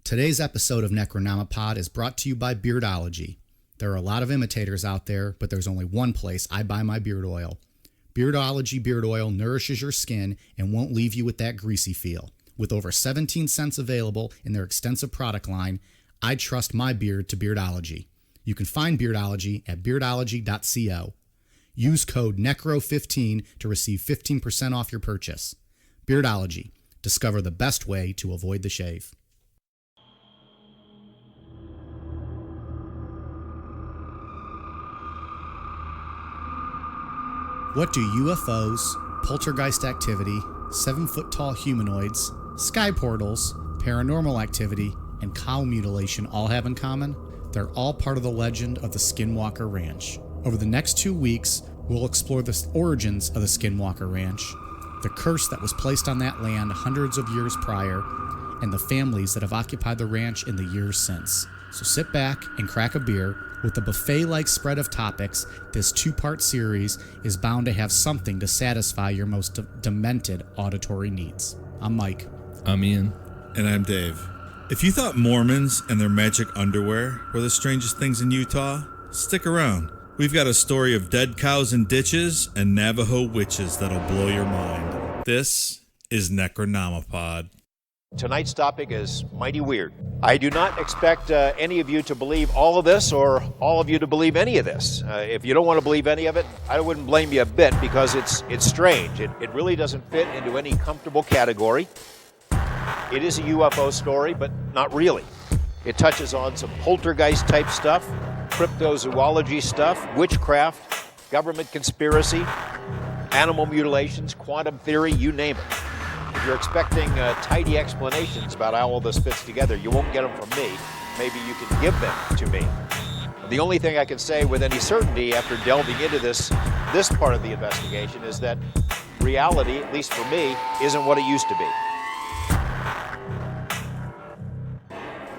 Today's episode of Necronomipod is brought to you by Beardology. There are a lot of imitators out there, but there's only one place I buy my beard oil. Beardology beard oil nourishes your skin and won't leave you with that greasy feel. With over 17 cents available in their extensive product line, I trust my beard to Beardology. You can find Beardology at beardology.co. Use code NECRO15 to receive 15% off your purchase. Beardology. Discover the best way to avoid the shave. What do UFOs, poltergeist activity, 7-foot-tall humanoids, sky portals, paranormal activity, and cow mutilation all have in common? They're all part of the legend of the Skinwalker Ranch. Over the next 2 weeks, we'll explore the origins of the Skinwalker Ranch, the curse that was placed on that land hundreds of years prior, and the families that have occupied the ranch in the years since. So sit back and crack a beer. With a buffet-like spread of topics, this 2-part series is bound to have something to satisfy your most demented auditory needs. I'm Mike. I'm Ian. And I'm Dave. If you thought Mormons and their magic underwear were the strangest things in Utah, stick around. We've got a story of dead cows in ditches and Navajo witches that'll blow your mind. This is Necronomipod. Tonight's topic is mighty weird. I do not expect any of you to believe all of this or all of you to believe any of this. If you don't want to believe any of it, I wouldn't blame you a bit because it's strange. It really doesn't fit into any comfortable category. It is a UFO story, but not really. It touches on some poltergeist type stuff, cryptozoology stuff, witchcraft, government conspiracy, animal mutilations, quantum theory, you name it. If you're expecting tidy explanations about how all this fits together, you won't get them from me. Maybe you can give them to me. The only thing I can say with any certainty after delving into this part of the investigation is that reality, at least for me, isn't what it used to be.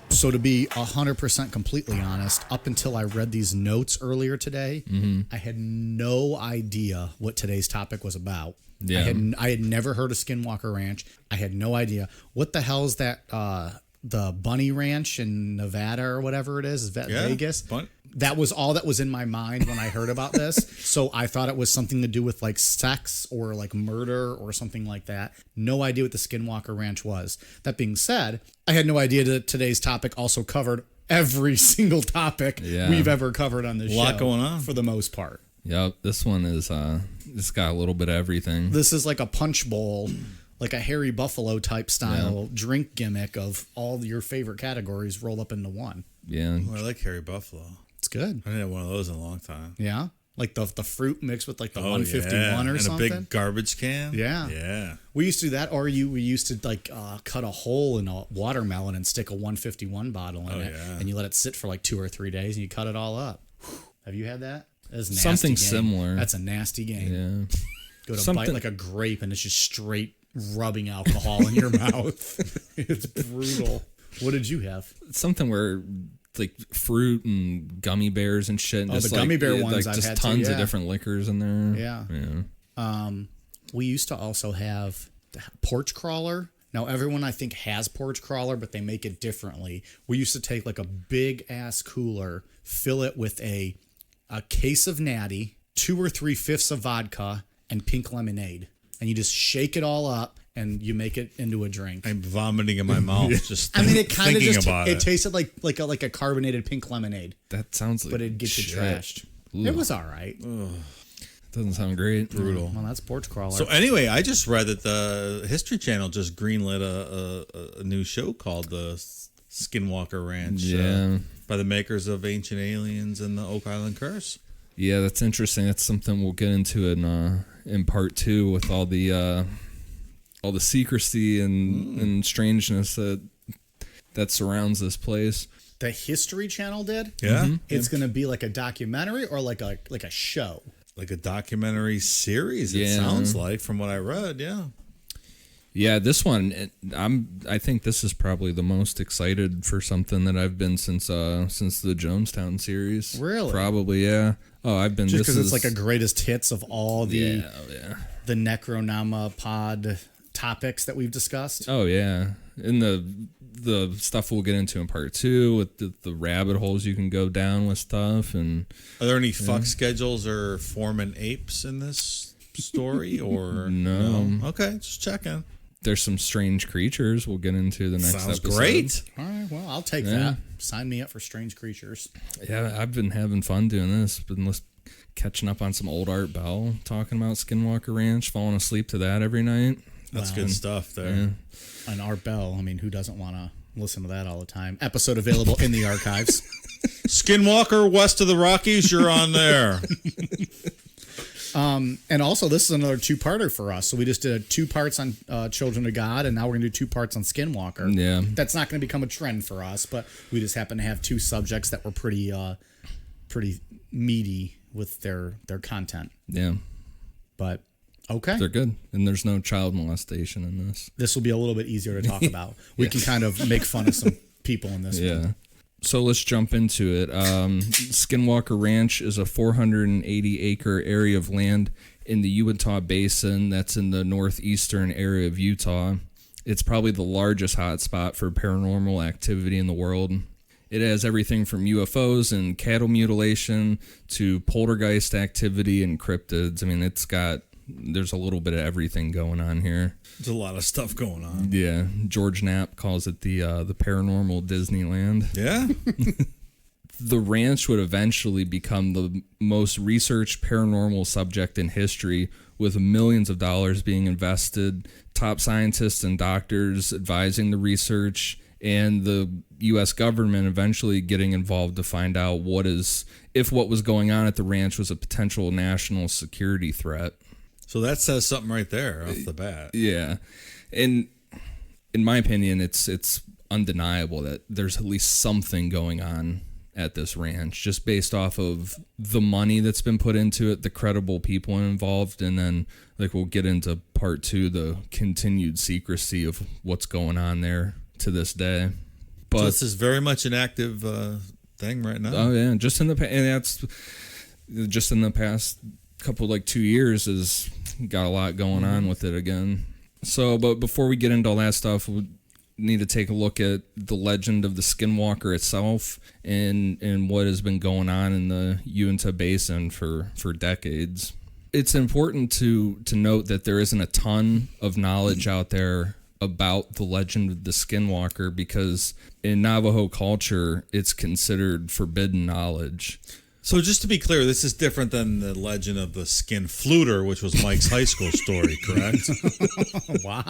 So to be 100% completely honest, up until I read these notes earlier today, I had no idea what today's topic was about. Yeah. I had never heard of Skinwalker Ranch. I had no idea. What the hell is that, the Bunny Ranch in Nevada or whatever it is? Is that Vegas? That was all that was in my mind when I heard about this. So I thought it was something to do with like sex or like murder or something like that. No idea what the Skinwalker Ranch was. That being said, I had no idea that today's topic also covered every single topic we've ever covered on this show. A lot going on. For the most part. Yep, this one is, it's got a little bit of everything. This is like a punch bowl, like a Hairy Buffalo type style drink gimmick of all your favorite categories rolled up into one. Yeah. Oh, I like Hairy Buffalo. It's good. I didn't have one of those in a long time. Yeah? Like the fruit mixed with like the 151 or and something? And a big garbage can? Yeah. Yeah. We used to do that, or we used to like cut a hole in a watermelon and stick a 151 bottle in it, and you let it sit for like 2 or 3 days, and you cut it all up. Have you had that? That's a nasty Something game. Similar. That's a nasty game. Yeah. Go to bite like a grape, and it's just straight rubbing alcohol in your mouth. It's brutal. What did you have? Something where like fruit and gummy bears and shit. And the gummy bear ones I've just had tons too, of different liquors in there. Yeah. We used to also have porch crawler. Now everyone I think has porch crawler, but they make it differently. We used to take like a big ass cooler, fill it with a case of Natty, 2 or 3 fifths of vodka, and pink lemonade, and you just shake it all up. And you make it into a drink. I'm vomiting in my mouth just it kind of just it tasted like a carbonated pink lemonade. That sounds like but it'd get you trashed. Ooh. It was all right. Doesn't sound great. Brutal. Well, that's porch crawler. So anyway, I just read that the History Channel just greenlit a new show called the Skinwalker Ranch. By the makers of Ancient Aliens and the Oak Island Curse. Yeah, that's interesting. That's something we'll get into in part 2 with all the secrecy and strangeness that surrounds this place. The History Channel did? Yeah. Mm-hmm. It's going to be like a documentary or like a show? Like a documentary series, it sounds like, from what I read, yeah. Yeah, this one, I think this is probably the most excited for something that I've been since the Jonestown series. Really? Probably, yeah. Oh, I've been just because it's like a greatest hits of all the the Necronomipod topics that we've discussed. Oh yeah, and the stuff we'll get into in part 2 with the rabbit holes you can go down with stuff. And are there any fuck schedules or foreman apes in this story or no? Okay, just checking. There's some strange creatures we'll get into the next Sounds episode. great. All right, well, I'll take that. Sign me up for strange creatures. Yeah, I've been having fun doing this. Been catching up on some old Art Bell, talking about Skinwalker Ranch, falling asleep to that every night. That's good stuff there. Yeah. And Art Bell, I mean, who doesn't want to listen to that all the time? Episode available in the archives. Skinwalker, west of the Rockies, you're on there. And also, this is another two-parter for us. So we just did 2 parts on Children of God, and now we're going to do 2 parts on Skinwalker. Yeah. That's not going to become a trend for us, but we just happen to have 2 subjects that were pretty meaty with their content. Yeah. But, okay. They're good. And there's no child molestation in this. This will be a little bit easier to talk about. We can kind of make fun of some people in this one. So let's jump into it. Skinwalker Ranch is a 480-acre area of land in the Uintah Basin that's in the northeastern area of Utah. It's probably the largest hotspot for paranormal activity in the world. It has everything from UFOs and cattle mutilation to poltergeist activity and cryptids. I mean, there's a little bit of everything going on here. There's a lot of stuff going on. Yeah, George Knapp calls it the paranormal Disneyland. Yeah? The ranch would eventually become the most researched paranormal subject in history, with millions of dollars being invested, top scientists and doctors advising the research, and the U.S. government eventually getting involved to find out if what was going on at the ranch was a potential national security threat. So that says something right there off the bat. Yeah. And in my opinion, it's undeniable that there's at least something going on at this ranch, just based off of the money that's been put into it, the credible people involved, and then, like, we'll get into part 2, the continued secrecy of what's going on there to this day. But So this is very much an active thing right now. Oh yeah, just in the past couple 2 years has got a lot going on with it again. So, but before we get into all that stuff, we need to take a look at the legend of the Skinwalker itself and what has been going on in the Uintah Basin for decades. It's important to note that there isn't a ton of knowledge out there about the legend of the Skinwalker, because in Navajo culture, it's considered forbidden knowledge. So just to be clear, this is different than the legend of the Skin Fluter, which was Mike's high school story, correct? Wow.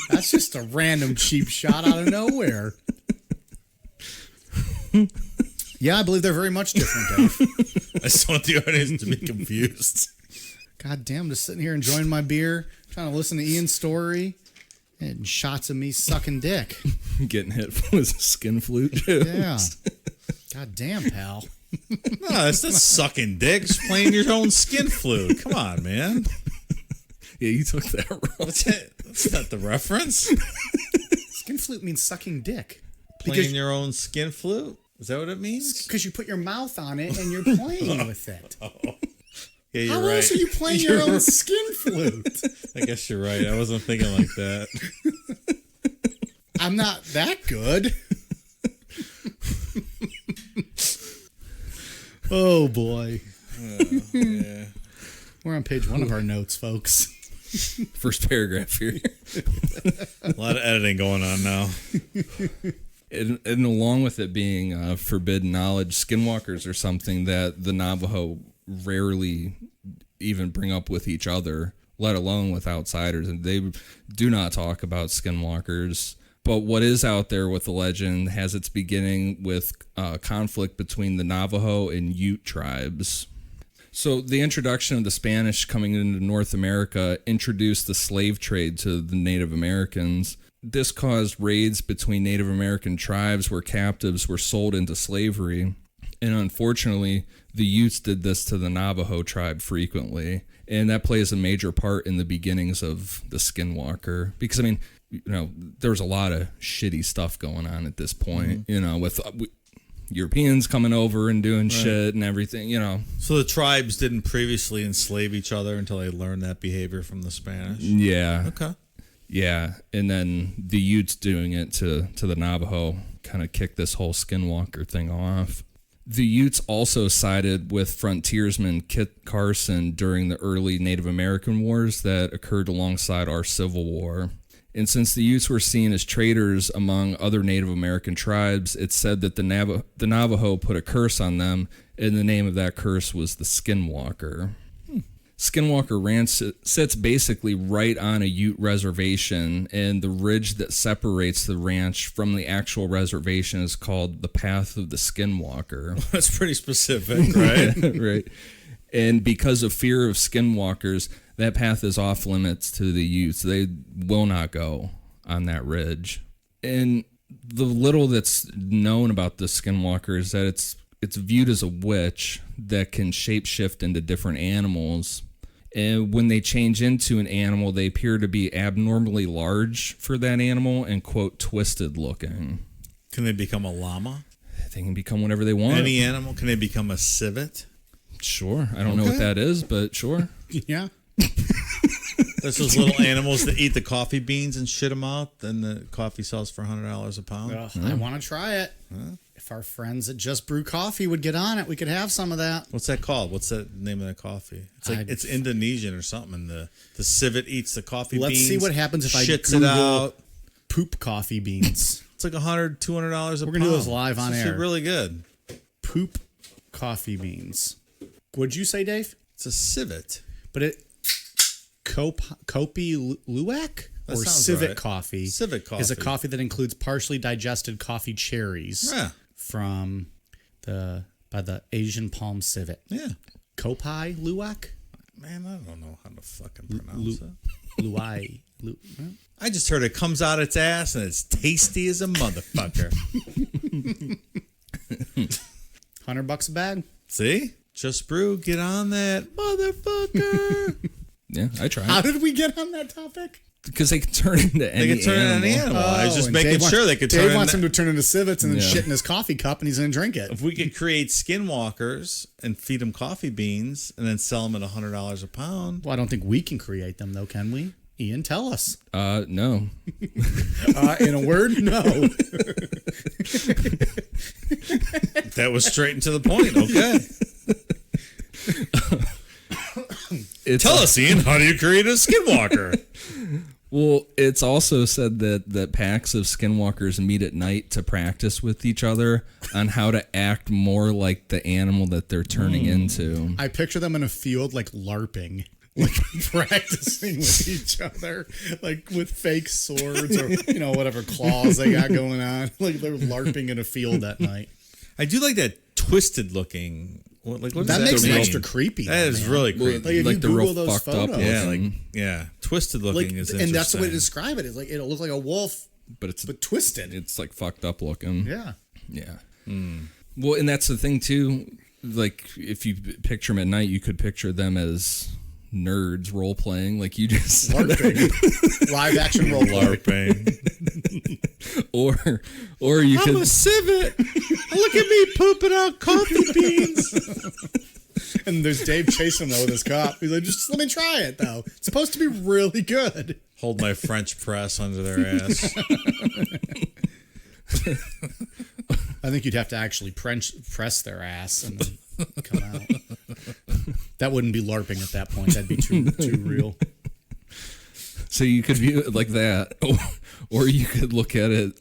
That's just a random cheap shot out of nowhere. Yeah, I believe they're very much different, Dave. I just want the audience to be confused. God damn, just sitting here enjoying my beer, trying to listen to Ian's story, and shots of me sucking dick. Getting hit with a skin flute. Yeah. God damn, pal. No, that's not sucking dick. Just playing your own skin flute. Come on, man. Yeah, you took that wrong. That's not the reference. Skin flute means sucking dick. Playing your own skin flute? Is that what it means? Because you put your mouth on it and you're playing with it. Yeah, you're How right. else are you playing your own skin flute? I guess you're right. I wasn't thinking like that. I'm not that good. Oh, boy. Yeah. We're on page 1 of our notes, folks. First paragraph here. A lot of editing going on now. And along with it being forbidden knowledge, skinwalkers are something that the Navajo rarely even bring up with each other, let alone with outsiders. And they do not talk about skinwalkers. But what is out there with the legend has its beginning with conflict between the Navajo and Ute tribes. So the introduction of the Spanish coming into North America introduced the slave trade to the Native Americans. This caused raids between Native American tribes where captives were sold into slavery. And unfortunately, the Utes did this to the Navajo tribe frequently. And that plays a major part in the beginnings of the Skinwalker. Because, I mean, you know, there was a lot of shitty stuff going on at this point, you know, with Europeans coming over and doing shit and everything, you know. So the tribes didn't previously enslave each other until they learned that behavior from the Spanish? Yeah. Okay. Yeah, and then the Utes doing it to the Navajo kind of kicked this whole Skinwalker thing off. The Utes also sided with frontiersman Kit Carson during the early Native American wars that occurred alongside our Civil War. And since the Utes were seen as traitors among other Native American tribes, it's said that the Navajo put a curse on them, and the name of that curse was the Skinwalker. Skinwalker Ranch sits basically right on a Ute reservation, and the ridge that separates the ranch from the actual reservation is called the Path of the Skinwalker. That's pretty specific, right? Right. And because of fear of skinwalkers, that path is off limits to the Utes. They will not go on that ridge. And the little that's known about the Skinwalker is that it's viewed as a witch that can shapeshift into different animals. And when they change into an animal, they appear to be abnormally large for that animal and, quote, twisted looking. Can they become a llama? They can become whatever they want. Any animal? Can they become a civet? Sure. I don't know what that is, but sure. Yeah. That's those little animals that eat the coffee beans and shit them out. Then the coffee sells for $100 a pound. Ugh, I want to try it. If our friends at Just Brew Coffee would get on it, we could have some of that. What's that called? What's the name of that coffee? It's like it's Indonesian or something. And the civet eats the coffee beans. Let's see what happens if I shits Google it out. poop coffee beans. It's like $100, $200 a pound. We're gonna do this live on It's air. really good. Poop coffee beans. What'd you say, Dave? It's a civet. But Kopi Luwak That or sounds civet right. coffee? Civet coffee is a coffee that includes partially digested coffee cherries from by the Asian palm civet. Yeah. Kopi Luwak? Man, I don't know how to fucking pronounce it. Luai. I just heard it comes out its ass and it's tasty as a motherfucker. $100 a bag. See? Just Brew, get on that motherfucker. Yeah, I tried. How did we get on that topic? Because they can turn into any They can turn animal. into any animal. I was just and making Dave sure wants- they could Dave turn wants into... him to turn into civets and then Yeah. shit in his coffee cup and he's going to drink it. If we could create skinwalkers and feed them coffee beans and then sell them at $100 a pound. Well, I don't think we can create them, though, can we? Ian, tell us. No. In a word, no. That was straight and to the point. Okay. Tell us, Ian, how do you create a skinwalker? Well, it's also said that packs of skinwalkers meet at night to practice with each other on how to act more like the animal that they're turning into. I picture them in a field, like LARPing. Like practicing with each other, like with fake swords or, whatever claws they got going on. Like they're LARPing in a field at night. I do like that twisted looking. What does That makes it mean? extra creepy. That is really creepy. Like if Like you the Google real those fucked up photos, looking. Twisted looking like, is interesting. and that's the way to describe it. It's like it'll look like a wolf, But but twisted. it's like fucked up looking. Yeah. Yeah. Well, and that's the thing too. Like if you picture them at night, you could picture them as nerds role playing, like you just said. LARPing. Live action role LARPing. or you I'm could a civet. Look at me pooping out coffee beans. And there's Dave chasing him with his cup. He's like, just let me try it, though. It's supposed to be really good. Hold my French press under their ass. I think you'd have to actually press their ass and then come out. That wouldn't be LARPing at that point. That'd be too real. So you could view it like that, or you could look at it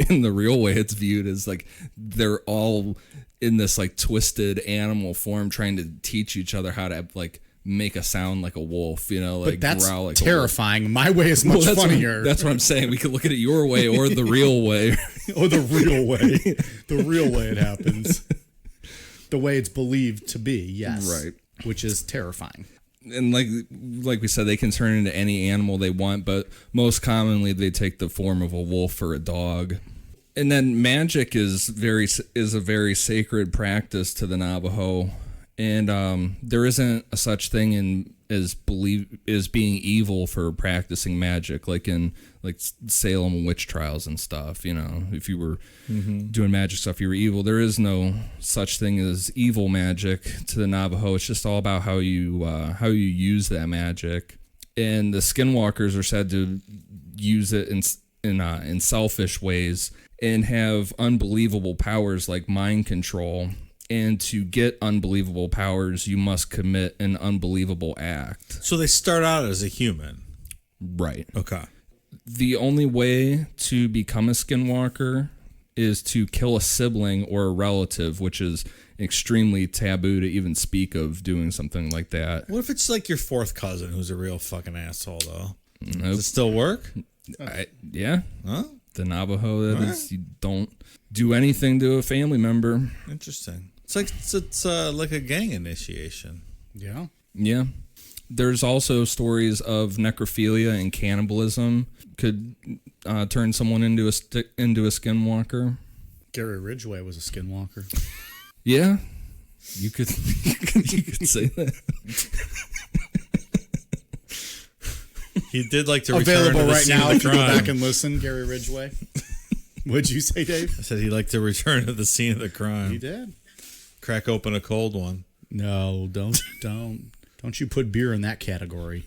in the real way it's viewed as like they're all in this like twisted animal form trying to teach each other how to like make a sound like a wolf, like But that's growl like terrifying. My way is much that's funnier. That's what I'm saying. We could look at it your way or the real way. Or the real way. The real way it happens. The way it's believed to be, yes. Right. Which is terrifying. And like we said, they can turn into any animal they want, but most commonly they take the form of a wolf or a dog. And then magic is a very sacred practice to the Navajo, and there isn't a such thing as being evil for practicing magic. Like in like Salem witch trials and stuff. You know, if you were doing magic stuff, you were evil. There is no such thing as evil magic to the Navajo. It's just all about how you use that magic. And the Skinwalkers are said to use it in selfish ways and have unbelievable powers like mind control. And to get unbelievable powers, you must commit an unbelievable act. So they start out as a human. Right. Okay. The only way to become a Skinwalker is to kill a sibling or a relative, which is extremely taboo to even speak of doing something like that. What if it's like your fourth cousin who's a real fucking asshole, though? Nope. Does it still work? Yeah. Huh? The Navajo, you don't do anything to a family member. Interesting. It's like a gang initiation. Yeah. Yeah. There's also stories of necrophilia and cannibalism could turn someone into a Skinwalker. Gary Ridgway was a Skinwalker. Yeah, you could you could say that. He did like to return Available to the right scene now of if the you go crime. back and listen, Gary Ridgway. What'd you say, Dave? I said he'd like to return to the scene of the crime. He did. Crack open a cold one. No, don't you put beer in that category.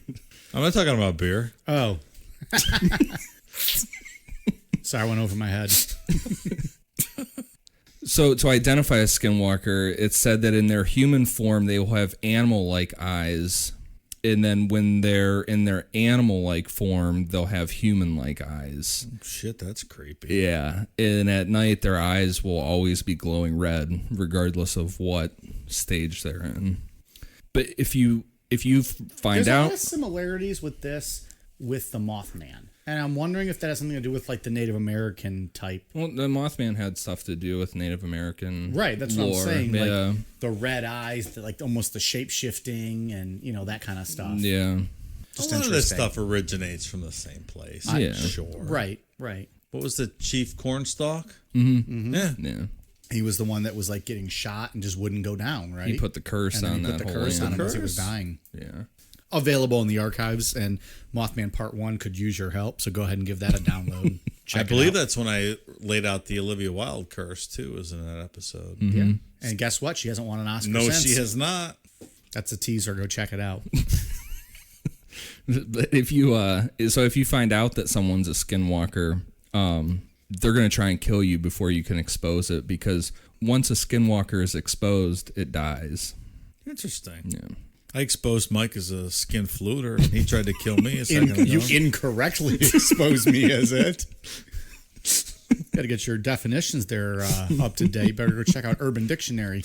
I'm not talking about beer. Oh. Sorry, I went over my head. So to identify a Skinwalker, it's said that in their human form, they will have animal-like eyes. And then when they're in their animal-like form, they'll have human-like eyes. Shit, that's creepy. Yeah. And at night, their eyes will always be glowing red, regardless of what stage they're in. But if you find There's a out... lot of similarities with this with the Mothman. And I'm wondering if that has something to do with like the Native American type. Well, the Mothman had stuff to do with Native American Right, that's what I'm lore. saying. Yeah. Like the red eyes, like almost the shape shifting and, that kind of stuff. Yeah. Just a lot of this interesting. stuff originates from the same place. Yeah. Sure. Right. What was the Chief Cornstalk? Mm-hmm. Yeah. Yeah. He was the one that was like getting shot and just wouldn't go down, right? He put the curse and then on he that put the whole curse on him as he Curse? was dying. Yeah. Available in the archives, and Mothman Part 1 could use your help, so go ahead and give that a download. I believe that's when I laid out the Olivia Wilde curse, too, was in that episode. Mm-hmm. Yeah. And guess what? She hasn't won an Oscar No, since. she has not. That's a teaser. Go check it out. But if you find out that someone's a Skinwalker, they're going to try and kill you before you can expose it, because once a Skinwalker is exposed, it dies. Interesting. Yeah. I exposed Mike as a skin fluter, and he tried to kill me a second ago. You incorrectly exposed me as it. Got to get your definitions there up to date. Better go check out Urban Dictionary.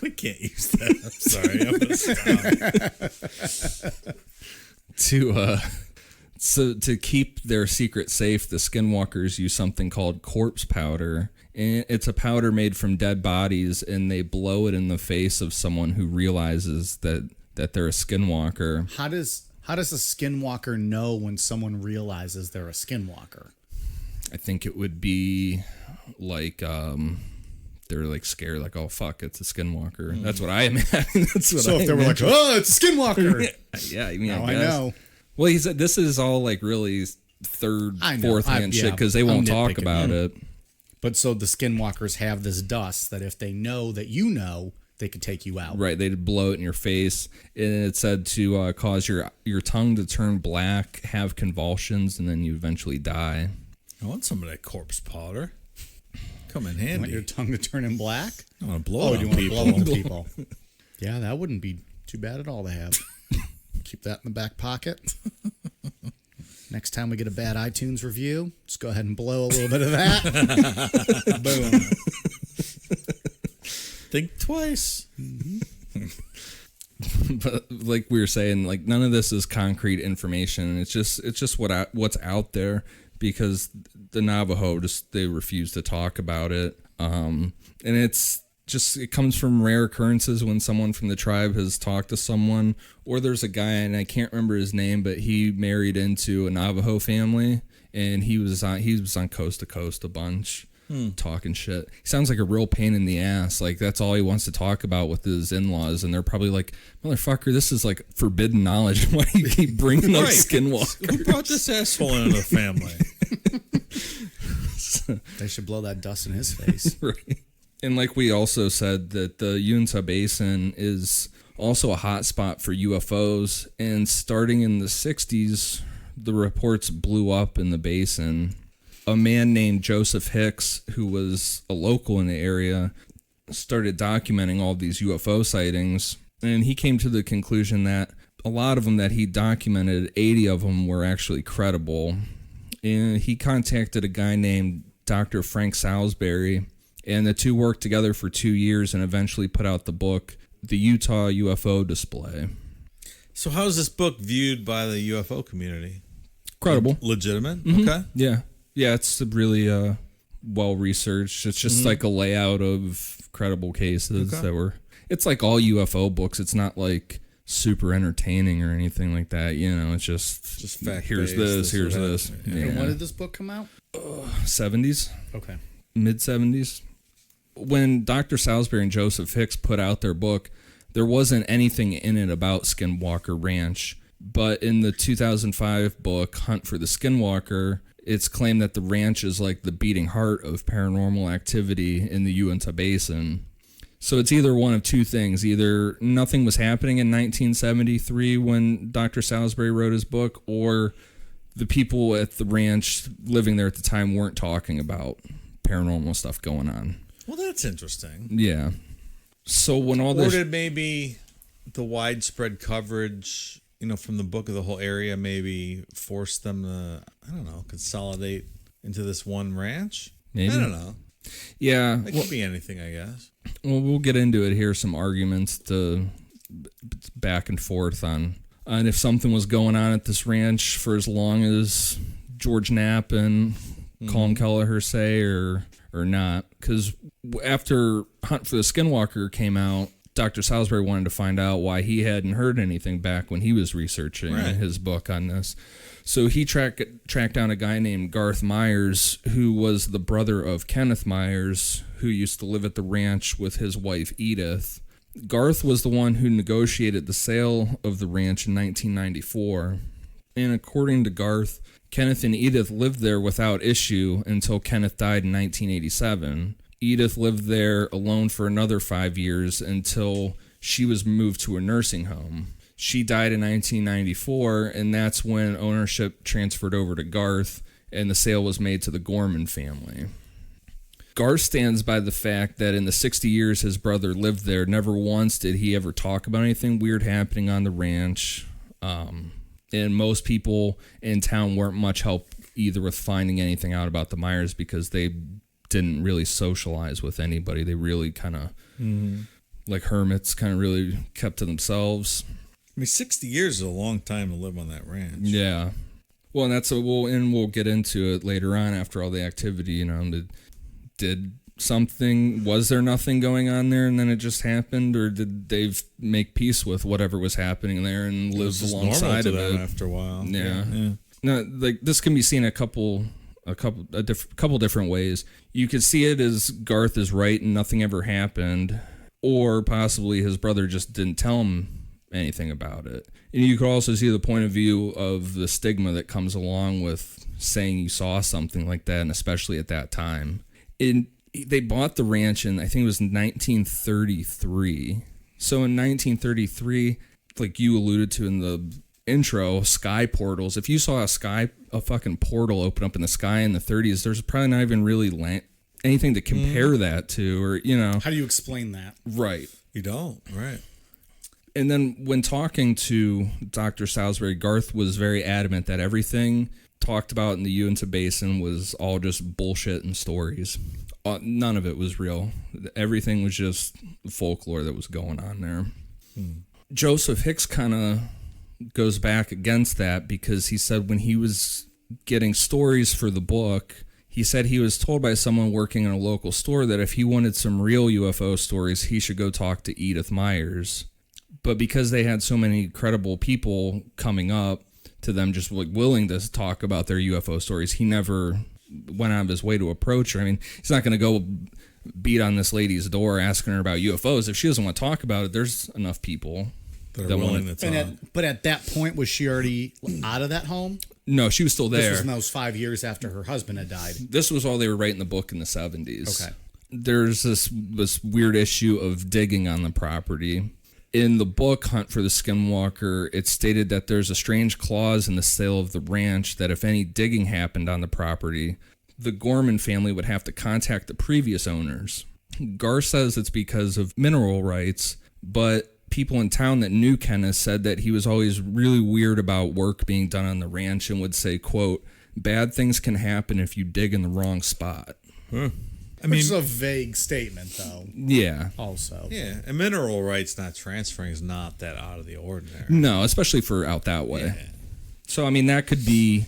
We can't use that. I'm sorry. I'm going to stop. To keep their secret safe, the Skinwalkers use something called corpse powder. And it's a powder made from dead bodies, and they blow it in the face of someone who realizes that they're a Skinwalker. How does a Skinwalker know when someone realizes they're a Skinwalker? I think it would be like they're like scared, like, oh fuck, it's a Skinwalker. That's what I imagine. So if they were like, oh, it's a Skinwalker. Yeah, I mean, Now I I guess. know. Well, he said this is all like really third, I know. fourth hand shit, because they I'm won't talk nitpicking. about it. But so the Skinwalkers have this dust that if they know that you know, they could take you out. Right, they'd blow it in your face, and it said to cause your tongue to turn black, have convulsions, and then you eventually die. I want some of that corpse powder. Come in You want handy. your tongue to turn in black? I want to blow Oh, it do you on want to people. blow on people? Yeah, that wouldn't be too bad at all to have. Keep that in the back pocket. Next time we get a bad iTunes review, just go ahead and blow a little bit of that. Boom. Think twice. But like we were saying, like none of this is concrete information. It's just what's out there, because the Navajo they refuse to talk about it. And it comes from rare occurrences when someone from the tribe has talked to someone, or there's a guy, and I can't remember his name, but he married into a Navajo family, and he was on Coast to Coast a bunch. talking shit. He sounds like a real pain in the ass. Like, that's all he wants to talk about with his in-laws, and they're probably like, motherfucker, this is like forbidden knowledge. Why do you keep bringing up Skinwalker? Who brought this asshole into the family? They should blow that dust in his face. Right. And like we also said, that the Uintah Basin is also a hot spot for UFOs, and starting in the 60s, the reports blew up in the basin. A man named Joseph Hicks, who was a local in the area, started documenting all these UFO sightings, and he came to the conclusion that a lot of them that he documented, 80 of them were actually credible. And he contacted a guy named Dr. Frank Salisbury, and the two worked together for 2 years and eventually put out the book, The Utah UFO Display. So how is this book viewed by the UFO community? Credible. Legitimate? Mm-hmm. Okay. Yeah. Yeah, it's really well researched. It's just like a layout of credible cases that were... It's like all UFO books. It's not like super entertaining or anything like that. You know, it's just fact-based. Here's this. Yeah. And when did this book come out? 70s. Okay. Mid-70s. When Dr. Salisbury and Joseph Hicks put out their book, there wasn't anything in it about Skinwalker Ranch. But in the 2005 book, Hunt for the Skinwalker, it's claimed that the ranch is like the beating heart of paranormal activity in the Uintah Basin. So it's either one of two things. Either nothing was happening in 1973 when Dr. Salisbury wrote his book, or the people at the ranch living there at the time weren't talking about paranormal stuff going on. Well, that's interesting. Yeah. So when all Or this... did maybe the widespread coverage, from the book of the whole area maybe force them to, consolidate into this one ranch? Maybe. I don't know. Yeah. It could be anything, I guess. Well, we'll get into it here, some arguments to back and forth on if something was going on at this ranch for as long as George Knapp and Colin Kelleher say or not. Because after Hunt for the Skinwalker came out, Dr. Salisbury wanted to find out why he hadn't heard anything back when he was researching his book on this. So he tracked down a guy named Garth Myers, who was the brother of Kenneth Myers, who used to live at the ranch with his wife Edith. Garth was the one who negotiated the sale of the ranch in 1994. And according to Garth, Kenneth and Edith lived there without issue until Kenneth died in 1987. Edith lived there alone for another 5 years until she was moved to a nursing home. She died in 1994, and that's when ownership transferred over to Garth, and the sale was made to the Gorman family. Garth stands by the fact that in the 60 years his brother lived there, never once did he ever talk about anything weird happening on the ranch. And most people in town weren't much help either with finding anything out about the Myers because they didn't really socialize with anybody. They really kind of, like hermits, kind of really kept to themselves. 60 years is a long time to live on that ranch. Yeah. Well, and we'll get into it later on after all the activity, did something, was there nothing going on there and then it just happened, or did they make peace with whatever was happening there and live alongside of it after a while? Yeah. No, like this can be seen a couple different ways. You could see it as Garth is right and nothing ever happened, or possibly his brother just didn't tell him anything about it. And you could also see the point of view of the stigma that comes along with saying you saw something like that, and especially at that time. They bought the ranch in, I think it was 1933. So in 1933, like you alluded to in the intro, sky portals. If you saw a fucking portal open up in the sky in the 30s, there's probably not even really anything to compare that to, or, How do you explain that? Right. You don't, right. And then when talking to Dr. Salisbury, Garth was very adamant that everything talked about in the Uintah Basin was all just bullshit and stories. None of it was real. Everything was just folklore that was going on there. Joseph Hicks kind of goes back against that because he said when he was getting stories for the book, he said he was told by someone working in a local store that if he wanted some real UFO stories, he should go talk to Edith Myers. But because they had so many credible people coming up to them just like willing to talk about their UFO stories, he never went out of his way to approach her. I mean, he's not going to go beat on this lady's door asking her about UFOs. If she doesn't want to talk about it, there's enough people that are willing to talk. But at that point, was she already out of that home? No, she was still there. This was in those 5 years after her husband had died. This was while they were writing the book in the 70s. Okay. There's this weird issue of digging on the property. In the book, Hunt for the Skinwalker, it stated that there's a strange clause in the sale of the ranch that if any digging happened on the property, the Gorman family would have to contact the previous owners. Gar says it's because of mineral rights, but people in town that knew Kenneth said that he was always really weird about work being done on the ranch and would say, quote, bad things can happen if you dig in the wrong spot. Which is a vague statement, though. Yeah. Also. Yeah, and mineral rights not transferring is not that out of the ordinary. No, especially for out that way. Yeah. So, I mean, that could be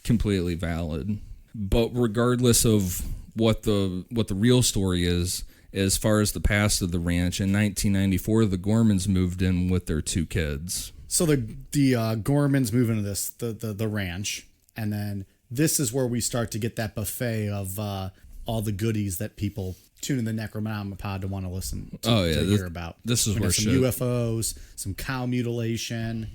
completely valid. But regardless of what the real story is, as far as the past of the ranch, in 1994, the Gormans moved in with their 2 kids. So the Gormans move into this the ranch, and then this is where we start to get that buffet of all the goodies that people tune in the Necronomicon to want to listen to, hear about. This is we where some UFOs, some cow mutilation,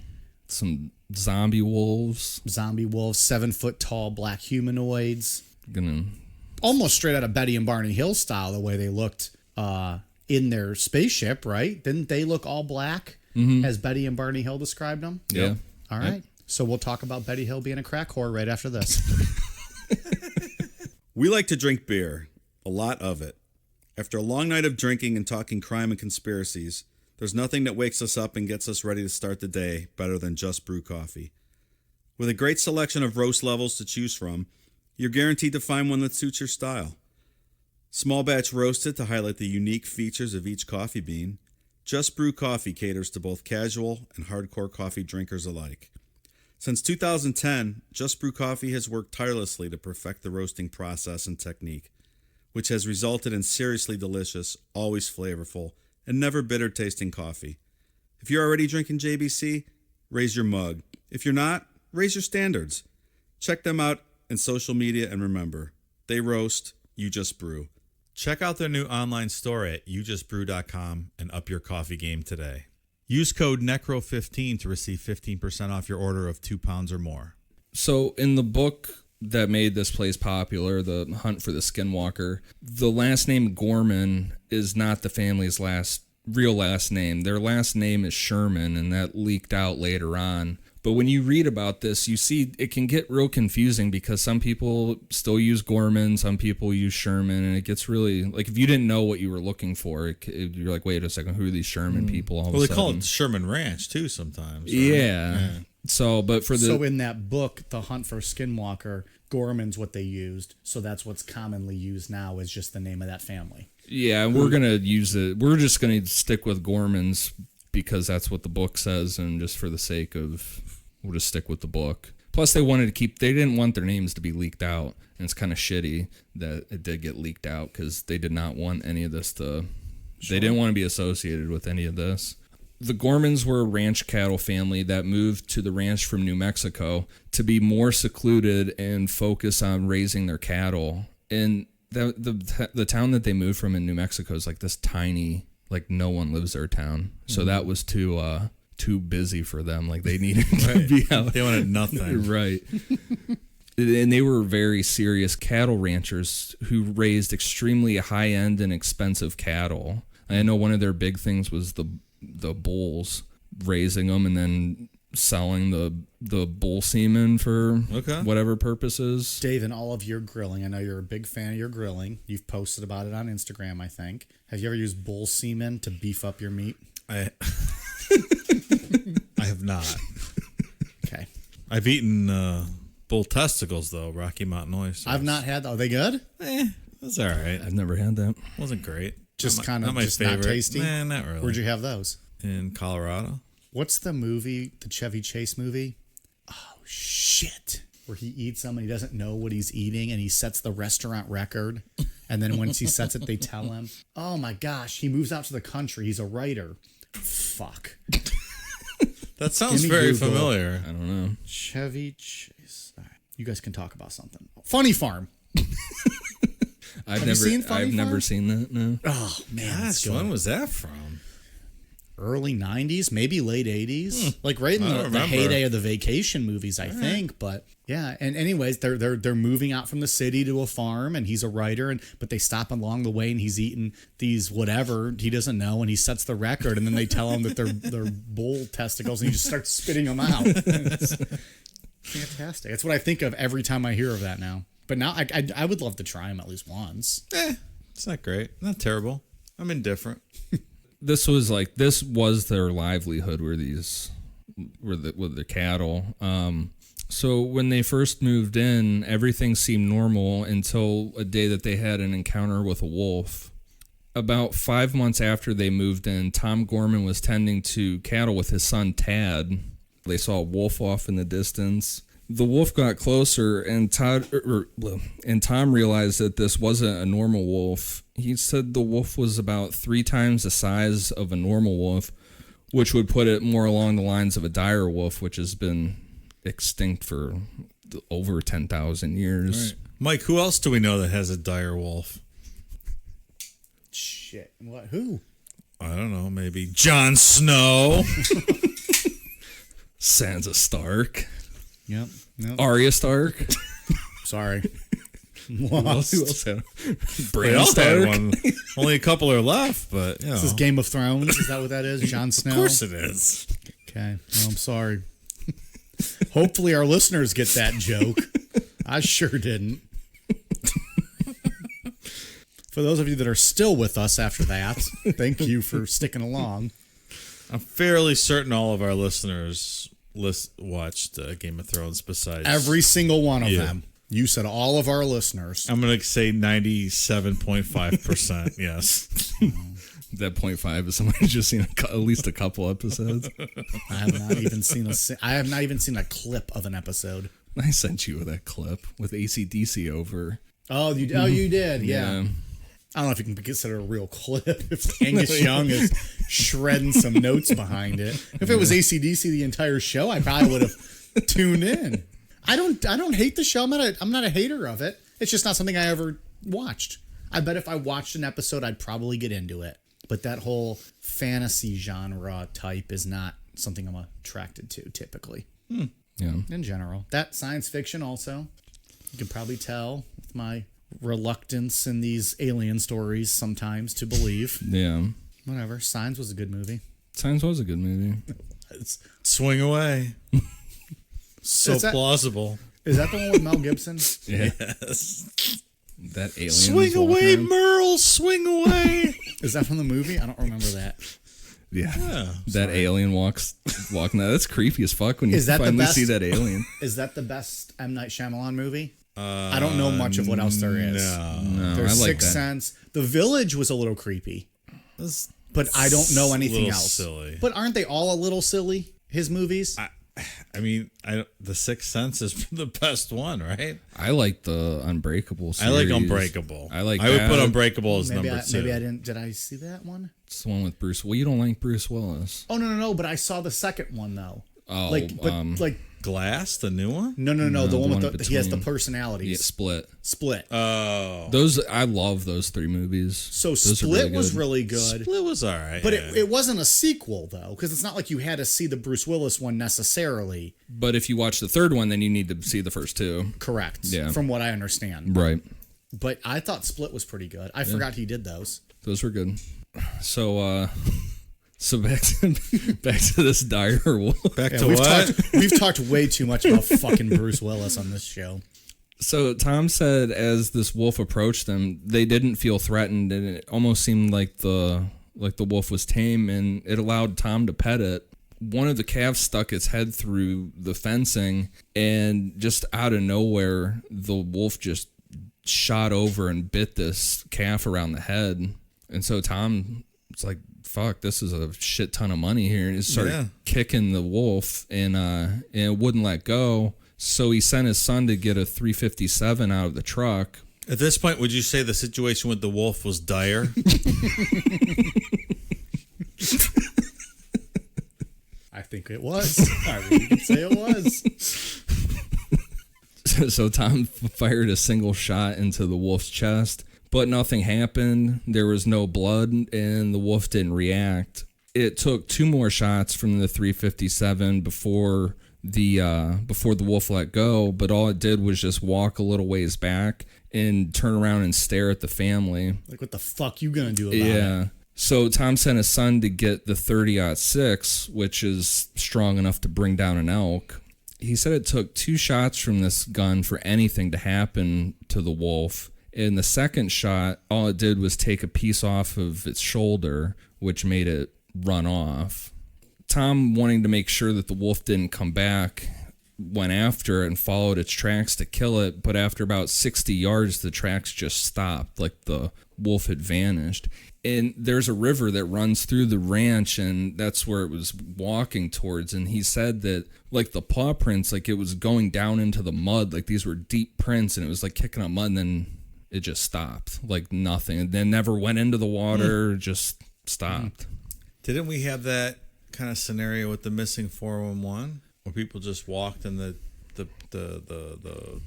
some zombie wolves, 7-foot tall black humanoids. Gonna almost straight out of Betty and Barney Hill style, the way they looked in their spaceship, right? Didn't they look all black as Betty and Barney Hill described them? Yeah. All right. Yep. So we'll talk about Betty Hill being a crack whore right after this. We like to drink beer, a lot of it. After a long night of drinking and talking crime and conspiracies, there's nothing that wakes us up and gets us ready to start the day better than Just Brew coffee. With a great selection of roast levels to choose from, you're guaranteed to find one that suits your style. Small batch roasted to highlight the unique features of each coffee bean, Just Brew coffee caters to both casual and hardcore coffee drinkers alike. Since 2010, Just Brew Coffee has worked tirelessly to perfect the roasting process and technique, which has resulted in seriously delicious, always flavorful, and never bitter tasting coffee. If you're already drinking JBC, raise your mug. If you're not, raise your standards. Check them out in social media, and remember, they roast, you just brew. Check out their new online store at youjustbrew.com and up your coffee game today. Use code NECRO15 to receive 15% off your order of 2 pounds or more. So in the book that made this place popular, The Hunt for the Skinwalker, the last name Gorman is not the family's real last name. Their last name is Sherman, and that leaked out later on. But when you read about this, you see it can get real confusing because some people still use Gorman, some people use Sherman, and it gets really, like, if you didn't know what you were looking for, you're like, wait a second, who are these Sherman people all of a sudden? Well, they call it Sherman Ranch, too, sometimes. Right? Yeah. So, but so in that book, The Hunt for Skinwalker, Gorman's what they used, so that's what's commonly used now is just the name of that family. Yeah, we're going to use it. We're just going to stick with Gorman's because that's what the book says, and just for the sake of, we'll just stick with the book. Plus, they didn't want their names to be leaked out, and it's kind of shitty that it did get leaked out because they did not want any of this they didn't want to be associated with any of this. The Gormans were a ranch cattle family that moved to the ranch from New Mexico to be more secluded and focus on raising their cattle. And the town that they moved from in New Mexico is like this tiny, like no one lives there town. So that was too busy for them. Like they needed to be out. They wanted nothing. Right. And they were very serious cattle ranchers who raised extremely high-end and expensive cattle. I know one of their big things was the bulls, raising them and then selling the bull semen for whatever purposes. Dave, in all of your grilling, I know you're a big fan of your grilling. You've posted about it on Instagram, I think. Have you ever used bull semen to beef up your meat? I have not. Okay. I've eaten bull testicles, though, Rocky Mountain oysters. I've not had that. Are they good? That's all right. I've never had that. Wasn't great. Just kind of not my favorite. Not tasty? Nah, not really. Where'd you have those? In Colorado. What's the movie, the Chevy Chase movie? Oh, shit. Where he eats them and he doesn't know what he's eating and he sets the restaurant record. And then once he sets it, they tell him. Oh, my gosh. He moves out to the country. He's a writer. Fuck. That sounds very familiar. I don't know. Chevy Chase. Right. You guys can talk about something. Funny Farm. I've you seen Funny never Farm? seen that. No. Oh man, it's Gosh, good. when was that from? Early 90s, maybe late 80s, like right in the heyday of the vacation movies, I think. But yeah, and anyways, they're moving out from the city to a farm, and he's a writer, but they stop along the way, and he's eating these whatever he doesn't know, and he sets the record, and then they tell him that they're bull testicles, and he just starts spitting them out. It's fantastic. That's what I think of every time I hear of that now. But now I would love to try them at least once. It's not great. Not terrible. I'm indifferent. This was their livelihood. Were the cattle. So when they first moved in, everything seemed normal until a day that they had an encounter with a wolf. About 5 months after they moved in, Tom Gorman was tending to cattle with his son Tad. They saw a wolf off in the distance. The wolf got closer, and Tom realized that this wasn't a normal wolf. He said the wolf was about 3 times the size of a normal wolf, which would put it more along the lines of a dire wolf, which has been extinct for over 10,000 years. Right. Mike, who else do we know that has a dire wolf? Shit. What? Who? I don't know. Maybe Jon Snow. Sansa Stark. Yep. Arya Stark. Sorry. Who else had They Bran all had Stark? one. Only a couple are left, but you know. This is Game of Thrones. Is that what that is? Jon Snow? Of course it is. Okay. Well, I'm sorry. Hopefully our listeners get that joke. I sure didn't. For those of you that are still with us after that, thank you for sticking along. I'm fairly certain all of our listeners watched Game of Thrones besides... Every single one of Yeah. them. You said all of our listeners. I'm going to say 97.5%, yes. That 0.5 is somebody who's just seen at least a couple episodes. I have not even seen a clip of an episode. I sent you that clip with AC/DC over. Oh, you did, yeah. I don't know if you can consider a real clip if Angus Young is shredding some notes behind it. If it was AC/DC the entire show, I probably would have tuned in. I don't hate the show. I'm not a hater of it. It's just not something I ever watched. I bet if I watched an episode, I'd probably get into it. But that whole fantasy genre type is not something I'm attracted to typically. Yeah. In general. That science fiction also. You can probably tell with my reluctance in these alien stories sometimes to believe. Yeah. Whatever. Signs was a good movie. Signs was a good movie. Swing away. So plausible. Is that the one with Mel Gibson? Yeah. Yes. That alien. Swing away, Merle. Swing away. Is that from the movie? I don't remember that. Yeah. That alien walking. That's creepy as fuck when you finally see that alien. Is that the best M. Night Shyamalan movie? I don't know much of what else there is. No, There's I like Sixth that. Sense. The Village was a little creepy. But I don't know anything else. Silly. But aren't they all a little silly? His movies? I mean, The Sixth Sense is the best one, right? I like the Unbreakable series. I like Unbreakable. I would put Unbreakable as number 2. Maybe I didn't. Did I see that one? It's the one with Bruce. Well, you don't like Bruce Willis. Oh no! But I saw the second one though. Oh, like Glass, the new one? no, the one with he has the between. personalities. Yeah, Split. Split. Oh. I love those 3 movies. So Those are Split was really good. Split was all right. But yeah. it wasn't a sequel, though, because it's not like you had to see the Bruce Willis one necessarily. But if you watch the 3rd one, then you need to see the first 2. Correct. Yeah. From what I understand. Right. But I thought Split was pretty good. I forgot he did those. Those were good. So back to this dire wolf. Back Yeah, to what? We've talked way too much about fucking Bruce Willis on this show. So Tom said as this wolf approached them, they didn't feel threatened, and it almost seemed like the wolf was tame, and it allowed Tom to pet it. One of the calves stuck its head through the fencing, and just out of nowhere, the wolf just shot over and bit this calf around the head. And so Tom was like, fuck, this is a shit ton of money here. And he started kicking the wolf, and it wouldn't let go. So he sent his son to get a 357 out of the truck. At this point, would you say the situation with the wolf was dire? I think it was. I mean, you could say it was. So Tom fired a single shot into the wolf's chest, but nothing happened. There was no blood, and the wolf didn't react. It took 2 more shots from the 357 before the wolf let go, but all it did was just walk a little ways back and turn around and stare at the family. Like, what the fuck you gonna do about it? Yeah. So Tom sent his son to get the 30-06, which is strong enough to bring down an elk. He said it took 2 shots from this gun for anything to happen to the wolf. And the second shot, all it did was take a piece off of its shoulder, which made it run off. Tom, wanting to make sure that the wolf didn't come back, went after it and followed its tracks to kill it. But after about 60 yards, the tracks just stopped, like the wolf had vanished. And there's a river that runs through the ranch, and that's where it was walking towards. And he said that, like, the paw prints, like, it was going down into the mud. Like, these were deep prints, and it was, like, kicking up mud, and then it just stopped. Like, nothing. And then never went into the water, just stopped. Didn't we have that kind of scenario with the missing 411, where people just walked and the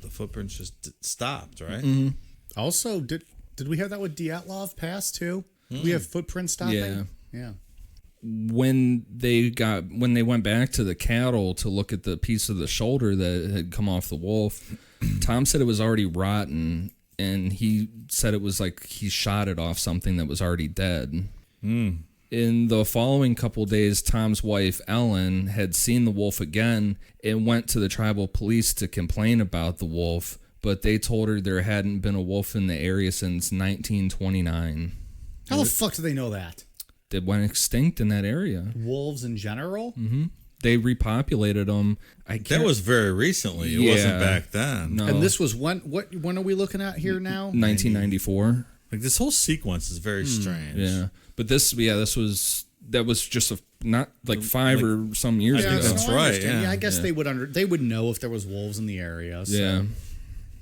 footprints just stopped, right? Mm-hmm. Also, did we have that with Dyatlov Pass too? We have footprint stopping. Yeah. When they went back to the cattle to look at the piece of the shoulder that had come off the wolf, Tom said it was already rotten, and he said it was like he shot it off something that was already dead. In the following couple days, Tom's wife, Ellen, had seen the wolf again and went to the tribal police to complain about the wolf, but they told her there hadn't been a wolf in the area since 1929. How the fuck do they know that? They went extinct in that area. Wolves in general? Mm-hmm. They repopulated them. That was very recently. It wasn't back then. No. And this was when are we looking at here now? 1994. Like, this whole sequence is very strange. Yeah. But that was just not like 5 or some years I ago. think that's right. Yeah. I guess they would know if there was wolves in the area. So. Yeah.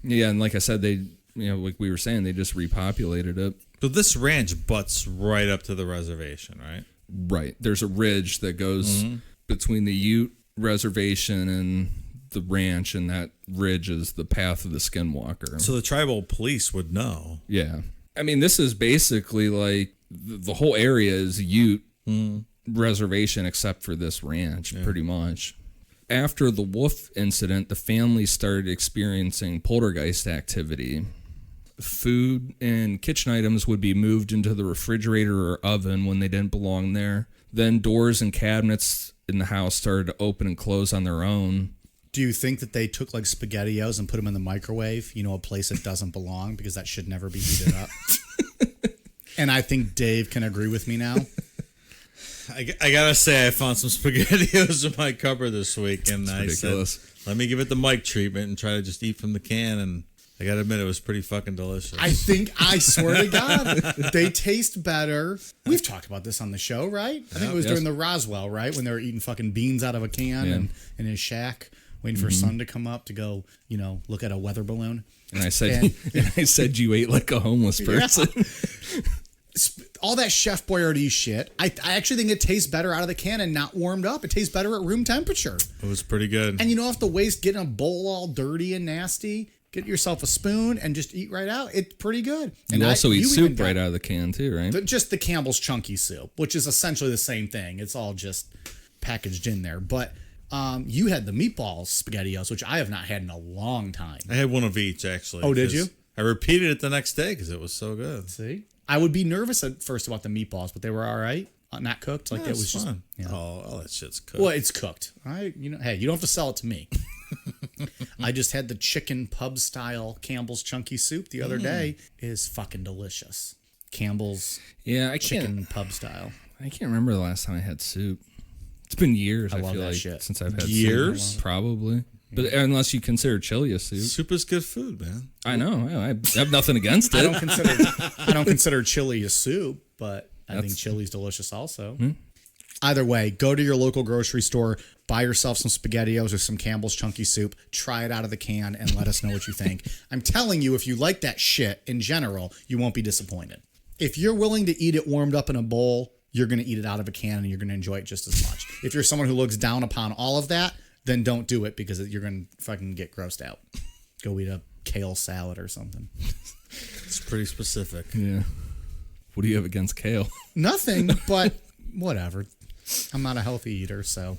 Yeah, and like I said, they, like we were saying, they just repopulated it. So this ranch butts right up to the reservation, right? Right. There's a ridge that goes between the Ute reservation and the ranch, and that ridge is the path of the Skinwalker. So the tribal police would know. Yeah. I mean, this is basically like the whole area is Ute reservation except for this ranch, pretty much. After the wolf incident, the family started experiencing poltergeist activity. Food and kitchen items would be moved into the refrigerator or oven when they didn't belong there. Then doors and cabinets in the house started to open and close on their own. Do you think that they took like SpaghettiOs and put them in the microwave? A place that doesn't belong, because that should never be heated up. And I think Dave can agree with me now. I gotta say, I found some SpaghettiOs in my cupboard this week, and I said, let me give it the mic treatment and try to just eat from the can, and I gotta admit, it was pretty fucking delicious. I swear to God, they taste better. We've talked about this on the show, right? I think it was during the Roswell, right? When they were eating fucking beans out of a can and in his shack, waiting for sun to come up to go, look at a weather balloon. And I said, you ate like a homeless person. Yeah. All that Chef Boyardee shit, I actually think it tastes better out of the can and not warmed up. It tastes better at room temperature. It was pretty good. And you don't have to waste getting a bowl all dirty and nasty. Get yourself a spoon and just eat right out. It's pretty good. And you also eat soup right out of the can too, right? Just the Campbell's Chunky Soup, which is essentially the same thing. It's all just packaged in there. But you had the meatballs SpaghettiOs, which I have not had in a long time. I had one of each, actually. Oh, did you? I repeated it the next day because it was so good. See? I would be nervous at first about the meatballs, but they were all right. Not cooked. Like, it was just fun. Yeah. All that shit's cooked. Well, it's cooked. Hey, you don't have to sell it to me. I just had the chicken pub style Campbell's Chunky Soup the other day. It is fucking delicious. Campbell's chicken pub style. I can't remember the last time I had soup. It's been years. I love feel that like shit. since I've had Years? soup. Probably. But unless you consider chili a soup. Soup is good food, man. I know. I have nothing against it. I don't consider chili a soup, but I think chili's delicious also. Either way, go to your local grocery store, buy yourself some SpaghettiOs or some Campbell's Chunky Soup, try it out of the can, and let us know what you think. I'm telling you, if you like that shit in general, you won't be disappointed. If you're willing to eat it warmed up in a bowl, you're going to eat it out of a can and you're going to enjoy it just as much. If you're someone who looks down upon all of that, then don't do it, because you're going to fucking get grossed out. go eat a kale salad or something. It's pretty specific. Yeah. What do you have against kale? Nothing, but whatever. I'm not a healthy eater, so.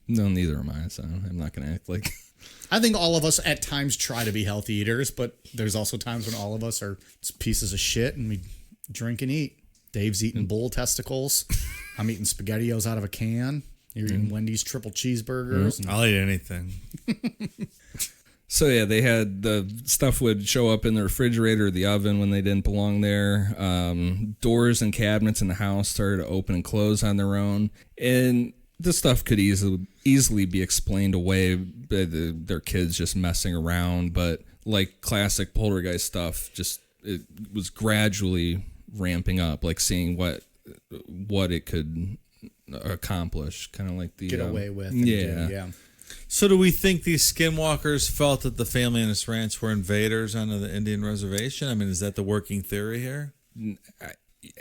No, neither am I, so I'm not going to act like... I think all of us at times try to be healthy eaters, but there's also times when all of us are just pieces of shit and we drink and eat. Dave's eating bull testicles. I'm eating SpaghettiOs out of a can. You're eating Wendy's triple cheeseburgers. And I'll eat anything. So yeah, they had the stuff would show up in the refrigerator or the oven when they didn't belong there. Doors and cabinets in the house started to open and close on their own. And this stuff could easily be explained away by their kids just messing around, but like classic poltergeist stuff, it was gradually ramping up, like seeing what it could accomplish, kind of like the get away with. Yeah. So do we think these skinwalkers felt that the family and this ranch were invaders onto the Indian reservation? I mean, is that the working theory here?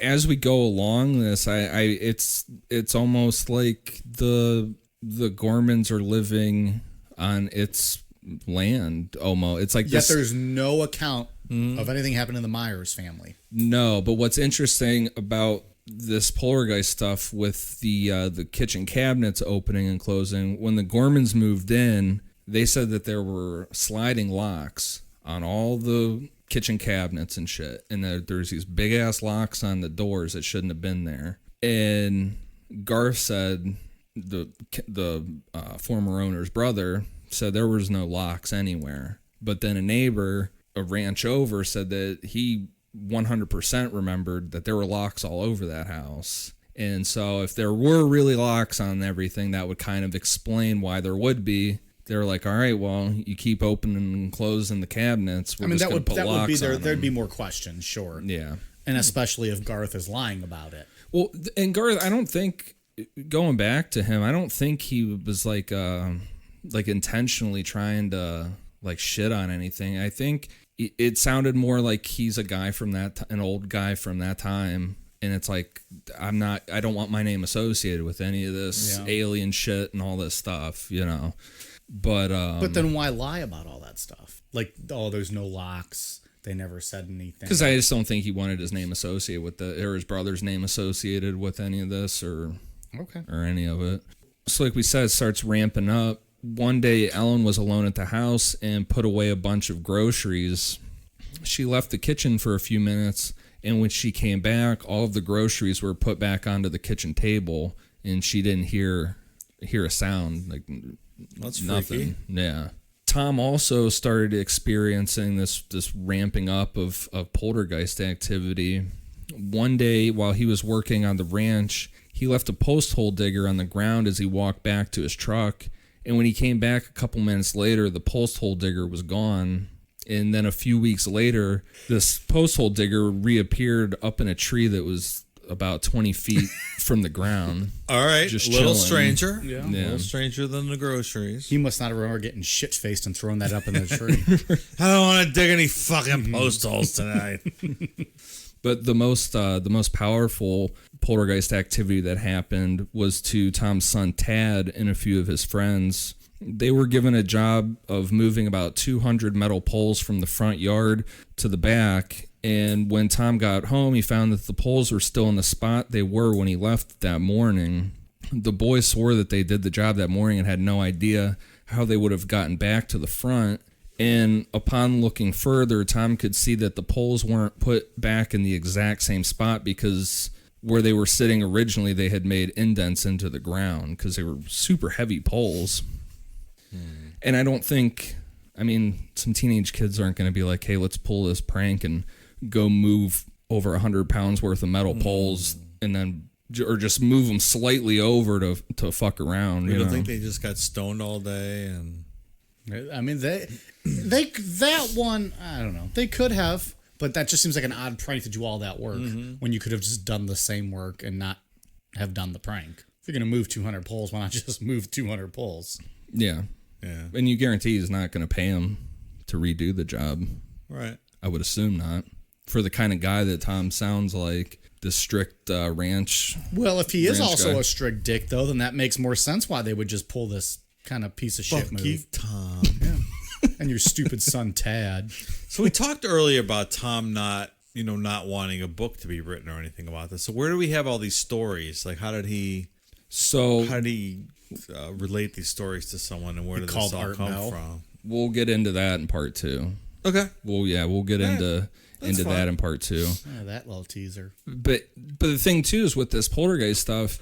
As we go along this, it's almost like the Gormans are living on its land. Almost, it's like Yet there's no account of anything happening to the Myers family. No, but what's interesting about this poltergeist stuff with the kitchen cabinets opening and closing, when the Gormans moved in, they said that there were sliding locks on all the kitchen cabinets and shit, and there's these big ass locks on the doors that shouldn't have been there. And Garth said, the former owner's brother said there was no locks anywhere, but then a neighbor a ranch over said that he 100% remembered that there were locks all over that house. And so if there were really locks on everything, that would kind of explain why there would be. They're like, all right, well, you keep opening and closing the cabinets. We're just going to put locks would be there. on There'd them. be more questions, sure. Yeah. And especially if Garth is lying about it. Well, and Garth, I don't think, going back to him, I don't think he was like intentionally trying to like shit on anything. I think it sounded more like he's a guy from an old guy from that time. And it's like, I don't want my name associated with any of this alien shit and all this stuff, you know. But then why lie about all that stuff? Like, oh, there's no locks. They never said anything. Because I just don't think he wanted his name associated with or his brother's name associated with any of this or any of it. So like we said, it starts ramping up. One day, Ellen was alone at the house and put away a bunch of groceries. She left the kitchen for a few minutes, and when she came back, all of the groceries were put back onto the kitchen table, and she didn't hear a sound. Like, that's nothing. Freaky. Yeah. Tom also started experiencing this ramping up of poltergeist activity. One day, while he was working on the ranch, he left a post hole digger on the ground as he walked back to his truck. And when he came back a couple minutes later, the post hole digger was gone. And then a few weeks later, this post hole digger reappeared up in a tree that was about 20 feet from the ground. All right, just a little chilling. stranger. Yeah. A little stranger than the groceries. He must not remember getting shit-faced and throwing that up in the tree. I don't want to dig any fucking post holes tonight. But the most powerful poltergeist activity that happened was to Tom's son Tad and a few of his friends. They were given a job of moving about 200 metal poles from the front yard to the back. And when Tom got home, he found that the poles were still in the spot they were when he left that morning. The boys swore that they did the job that morning and had no idea how they would have gotten back to the front. And upon looking further, Tom could see that the poles weren't put back in the exact same spot because where they were sitting originally, they had made indents into the ground because they were super heavy poles. And I don't think, some teenage kids aren't going to be like, hey, let's pull this prank and go move over 100 pounds worth of metal poles and then, or just move them slightly over to fuck around. You You don't know? think they just got stoned all day and... That one, I don't know. They could have, but that just seems like an odd prank to do all that work when you could have just done the same work and not have done the prank. If you're going to move 200 poles, why not just move 200 poles? Yeah. Yeah. And you guarantee he's not going to pay him to redo the job. Right. I would assume not. For the kind of guy that Tom sounds like, the strict ranch. Well, if he is ranch also guy. a strict dick, though, then that makes more sense why they would just pull this kind of piece of shit Fuck move. you, Tom. And your stupid son, Tad. So we talked earlier about Tom not wanting a book to be written or anything about this. So where do we have all these stories? Like, how did he relate these stories to someone, and where did this all come from? We'll get into that in part 2. Okay. We'll get into that in part 2. Oh, that little teaser. But the thing too is with this poltergeist stuff,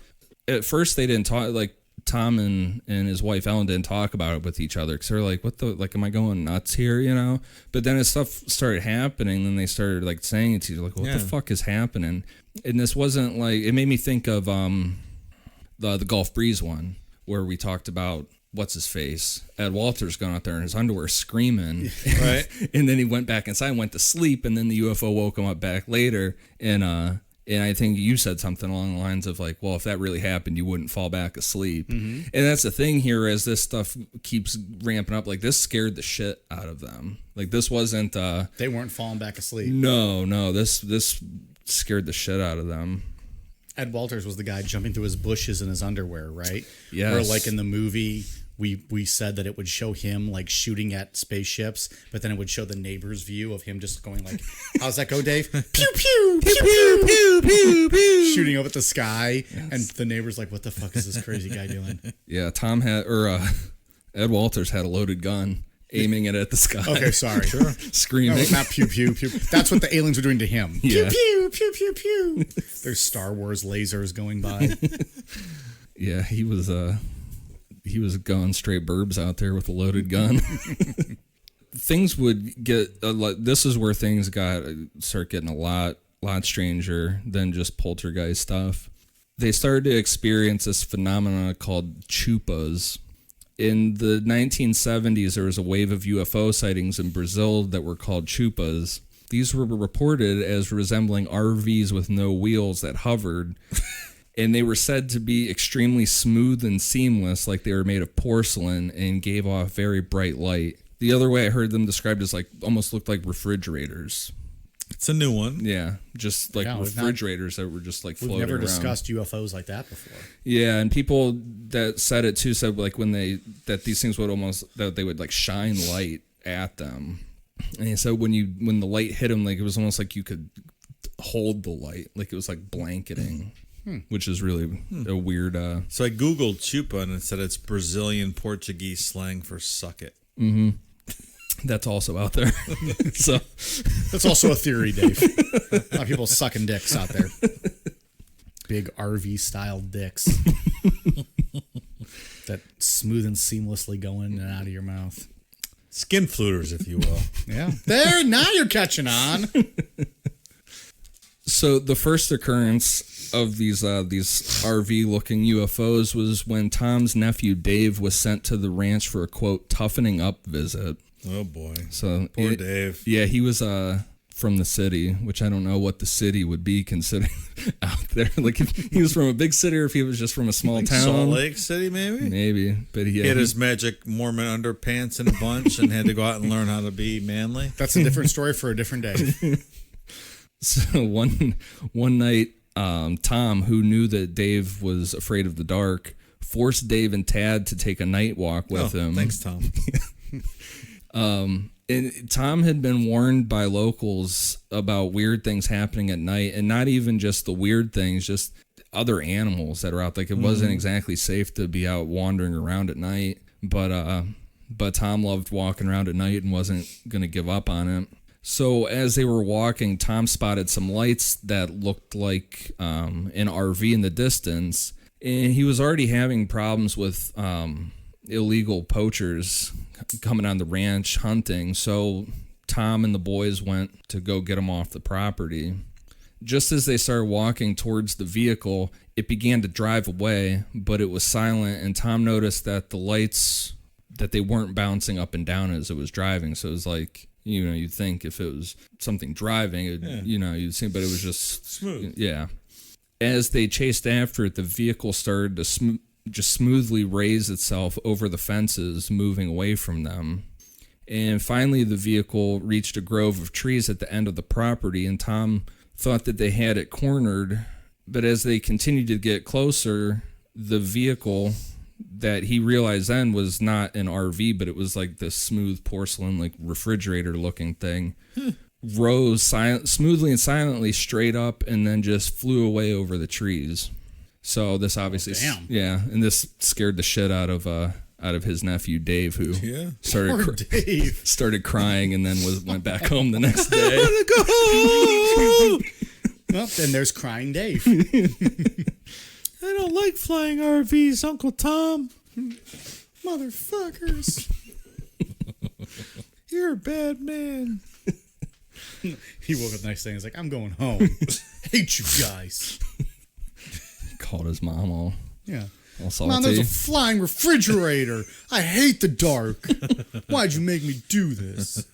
at first they didn't talk, like Tom and his wife Ellen didn't talk about it with each other because they're like, what the, like, am I going nuts here, you know? But then as stuff started happening, then they started like saying it to you, like, what the fuck is happening? And this wasn't like, it made me think of the Gulf Breeze one where we talked about what's his face, Ed Walters, going out there in his underwear screaming, right? And then he went back inside and went to sleep, and then the UFO woke him up back later, and I think you said something along the lines of like, well, if that really happened, you wouldn't fall back asleep. Mm-hmm. And that's the thing here, as this stuff keeps ramping up, like this scared the shit out of them. Like this wasn't they weren't falling back asleep. No, this scared the shit out of them. Ed Walters was the guy jumping through his bushes in his underwear, right? Yes. Or like in the movie, we said that it would show him like shooting at spaceships, but then it would show the neighbor's view of him just going like, how's that go, Dave? Pew, pew, pew, pew, pew, pew, pew. Shooting up at the sky. Yes. And the neighbor's like, what the fuck is this crazy guy doing? Yeah, Ed Walters had a loaded gun aiming it at the sky. Okay, sorry. Sure. Screaming. No, not pew, pew, pew. That's what the aliens were doing to him. Yeah. Pew, pew, pew, pew, pew. There's Star Wars lasers going by. Yeah, he was going straight burbs out there with a loaded gun. Things would get this is where things start getting a lot stranger than just poltergeist stuff. They started to experience this phenomenon called chupas. In the 1970s, there was a wave of UFO sightings in Brazil that were called chupas. These were reported as resembling RVs with no wheels that hovered. And they were said to be extremely smooth and seamless, like they were made of porcelain and gave off very bright light. The other way I heard them described as like almost looked like refrigerators. It's a new one. Yeah, just like refrigerators that were just like floating around. We've never discussed UFOs like that before. Yeah, and people that said it too said like that these things would that they would like shine light at them. And he said when the light hit them, like it was almost like you could hold the light, like it was like blanketing. Which is really a weird... So I Googled chupa and it said it's Brazilian Portuguese slang for suck it. Mm-hmm. That's also out there. So that's also a theory, Dave. A lot of people sucking dicks out there. Big RV-style dicks. That smooth and seamlessly go in and out of your mouth. Skin fluters, if you will. Yeah. There, now you're catching on. So the first occurrence of these RV-looking UFOs was when Tom's nephew Dave was sent to the ranch for a, quote, toughening up visit. Oh, boy. So poor Dave. Yeah, he was from the city, which I don't know what the city would be considered out there. Like if he was from a big city or if he was just from a small town. Salt Lake City, maybe? Maybe. But he had his magic Mormon underpants in a bunch and had to go out and learn how to be manly. That's a different story for a different day. So one night, Tom, who knew that Dave was afraid of the dark, forced Dave and Tad to take a night walk with him. Thanks, Tom. And Tom had been warned by locals about weird things happening at night, and not even just the weird things, just other animals that are out. Like it wasn't exactly safe to be out wandering around at night, but Tom loved walking around at night and wasn't going to give up on it. So as they were walking, Tom spotted some lights that looked like an RV in the distance, and he was already having problems with illegal poachers coming on the ranch hunting. So Tom and the boys went to go get him off the property. Just as they started walking towards the vehicle, it began to drive away, but it was silent, and Tom noticed that the lights, that they weren't bouncing up and down as it was driving. So it was like, you'd think if it was something driving, you'd see, but it was just smooth. Yeah. As they chased after it, the vehicle started to just smoothly raise itself over the fences, moving away from them. And finally, the vehicle reached a grove of trees at the end of the property, and Tom thought that they had it cornered. But as they continued to get closer, the vehicle that he realized then was not an RV, but it was like this smooth porcelain, like refrigerator looking thing. Rose smoothly and silently straight up and then just flew away over the trees. So this obviously, and this scared the shit out of his nephew Dave, who started crying and then went back home the next day. I want to go home. Well, then there's crying Dave. I don't like flying RVs, Uncle Tom. Motherfuckers. You're a bad man. He woke up the next day and was like, I'm going home. Hate you guys. Called his mom all salty. Mom, there's a flying refrigerator. I hate the dark. Why'd you make me do this?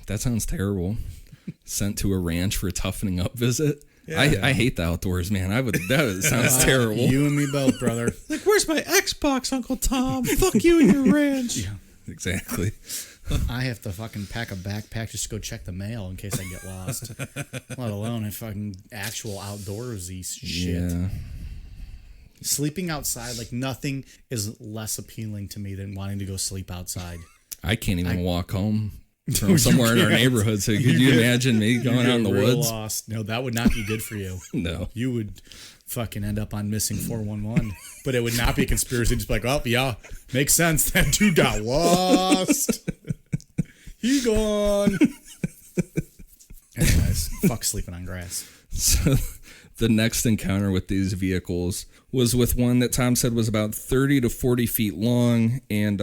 That sounds terrible. Sent to a ranch for a toughening up visit. Yeah. I hate the outdoors, man. That sounds terrible. You and me both, brother. Like, where's my Xbox, Uncle Tom? Fuck you and your ranch. Yeah. Exactly. I have to fucking pack a backpack just to go check the mail in case I get lost. Let alone a fucking actual outdoorsy shit. Yeah. Sleeping outside, like nothing is less appealing to me than wanting to go sleep outside. I can't even walk home from somewhere in our neighborhood. So could you imagine me going out in the woods? Lost. No, that would not be good for you. No. You would fucking end up on missing 411. But it would not be a conspiracy. Just like, oh, yeah, makes sense. That dude got lost. He gone. Anyways, fuck sleeping on grass. So the next encounter with these vehicles was with one that Tom said was about 30 to 40 feet long and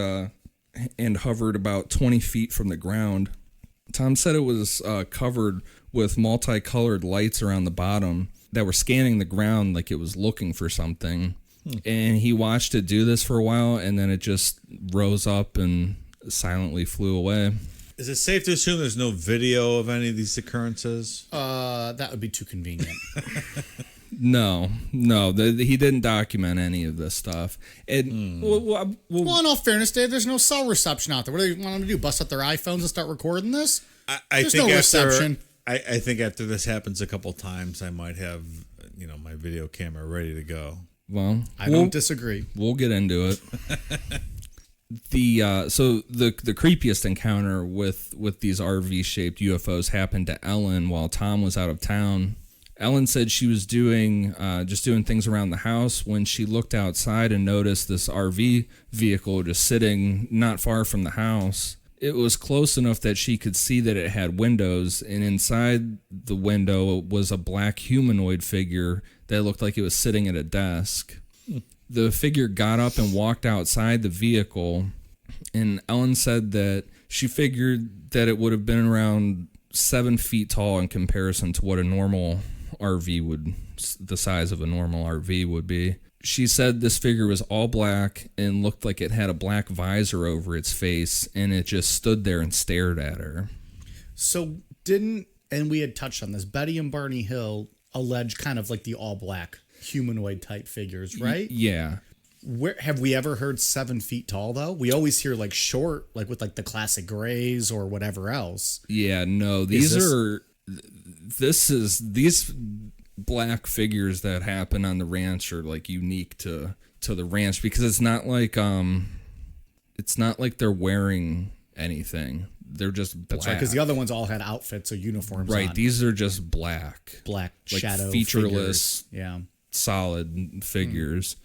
hovered about 20 feet from the ground. Tom said it was covered with multicolored lights around the bottom that were scanning the ground like it was looking for something. And he watched it do this for a while, and then it just rose up and silently flew away. Is it safe to assume there's no video of any of these occurrences? That would be too convenient. No, he didn't document any of this stuff. And Well, in all fairness, Dave, there's no cell reception out there. What do you want them to do? Bust out their iPhones and start recording this? There's no reception. I think after this happens a couple times, I might have my video camera ready to go. Well, I don't disagree. We'll get into it. The creepiest encounter with these RV-shaped UFOs happened to Ellen while Tom was out of town. Ellen said she was doing things around the house when she looked outside and noticed this RV vehicle just sitting not far from the house. It was close enough that she could see that it had windows, and inside the window was a black humanoid figure that looked like it was sitting at a desk. The figure got up and walked outside the vehicle, and Ellen said that she figured that it would have been around 7 feet tall in comparison to what a normal RV the size of a normal RV would be. She said this figure was all black and looked like it had a black visor over its face, and it just stood there and stared at her. So and we had touched on this, Betty and Barney Hill allege kind of like the all black humanoid type figures, right? Yeah. Where have we ever heard 7 feet tall though? We always hear like short, like with like the classic grays or whatever else. Yeah, no, these black figures that happen on the ranch are like unique to the ranch because it's not like they're wearing anything. They're just black. That's right, because the other ones all had outfits or uniforms. Right, on. These are just black like shadow featureless, figures. solid figures.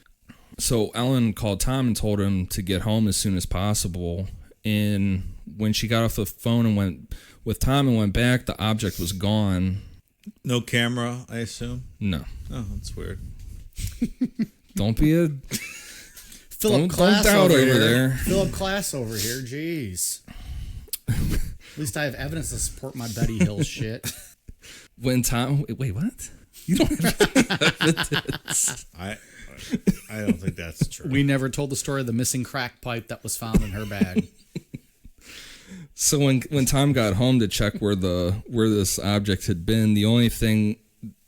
So Ellen called Tom and told him to get home as soon as possible. And when she got off the phone and went with Tom and went back, the object was gone. No camera, I assume? No. Oh, that's weird. Don't be a... Philip Class don't doubt over there. Philip Class over here, jeez. At least I have evidence to support my Betty Hill shit. When Tom... Wait, what? You don't have evidence. I don't think that's true. We never told the story of the missing crack pipe that was found in her bag. So when Tom got home to check where this object had been, the only thing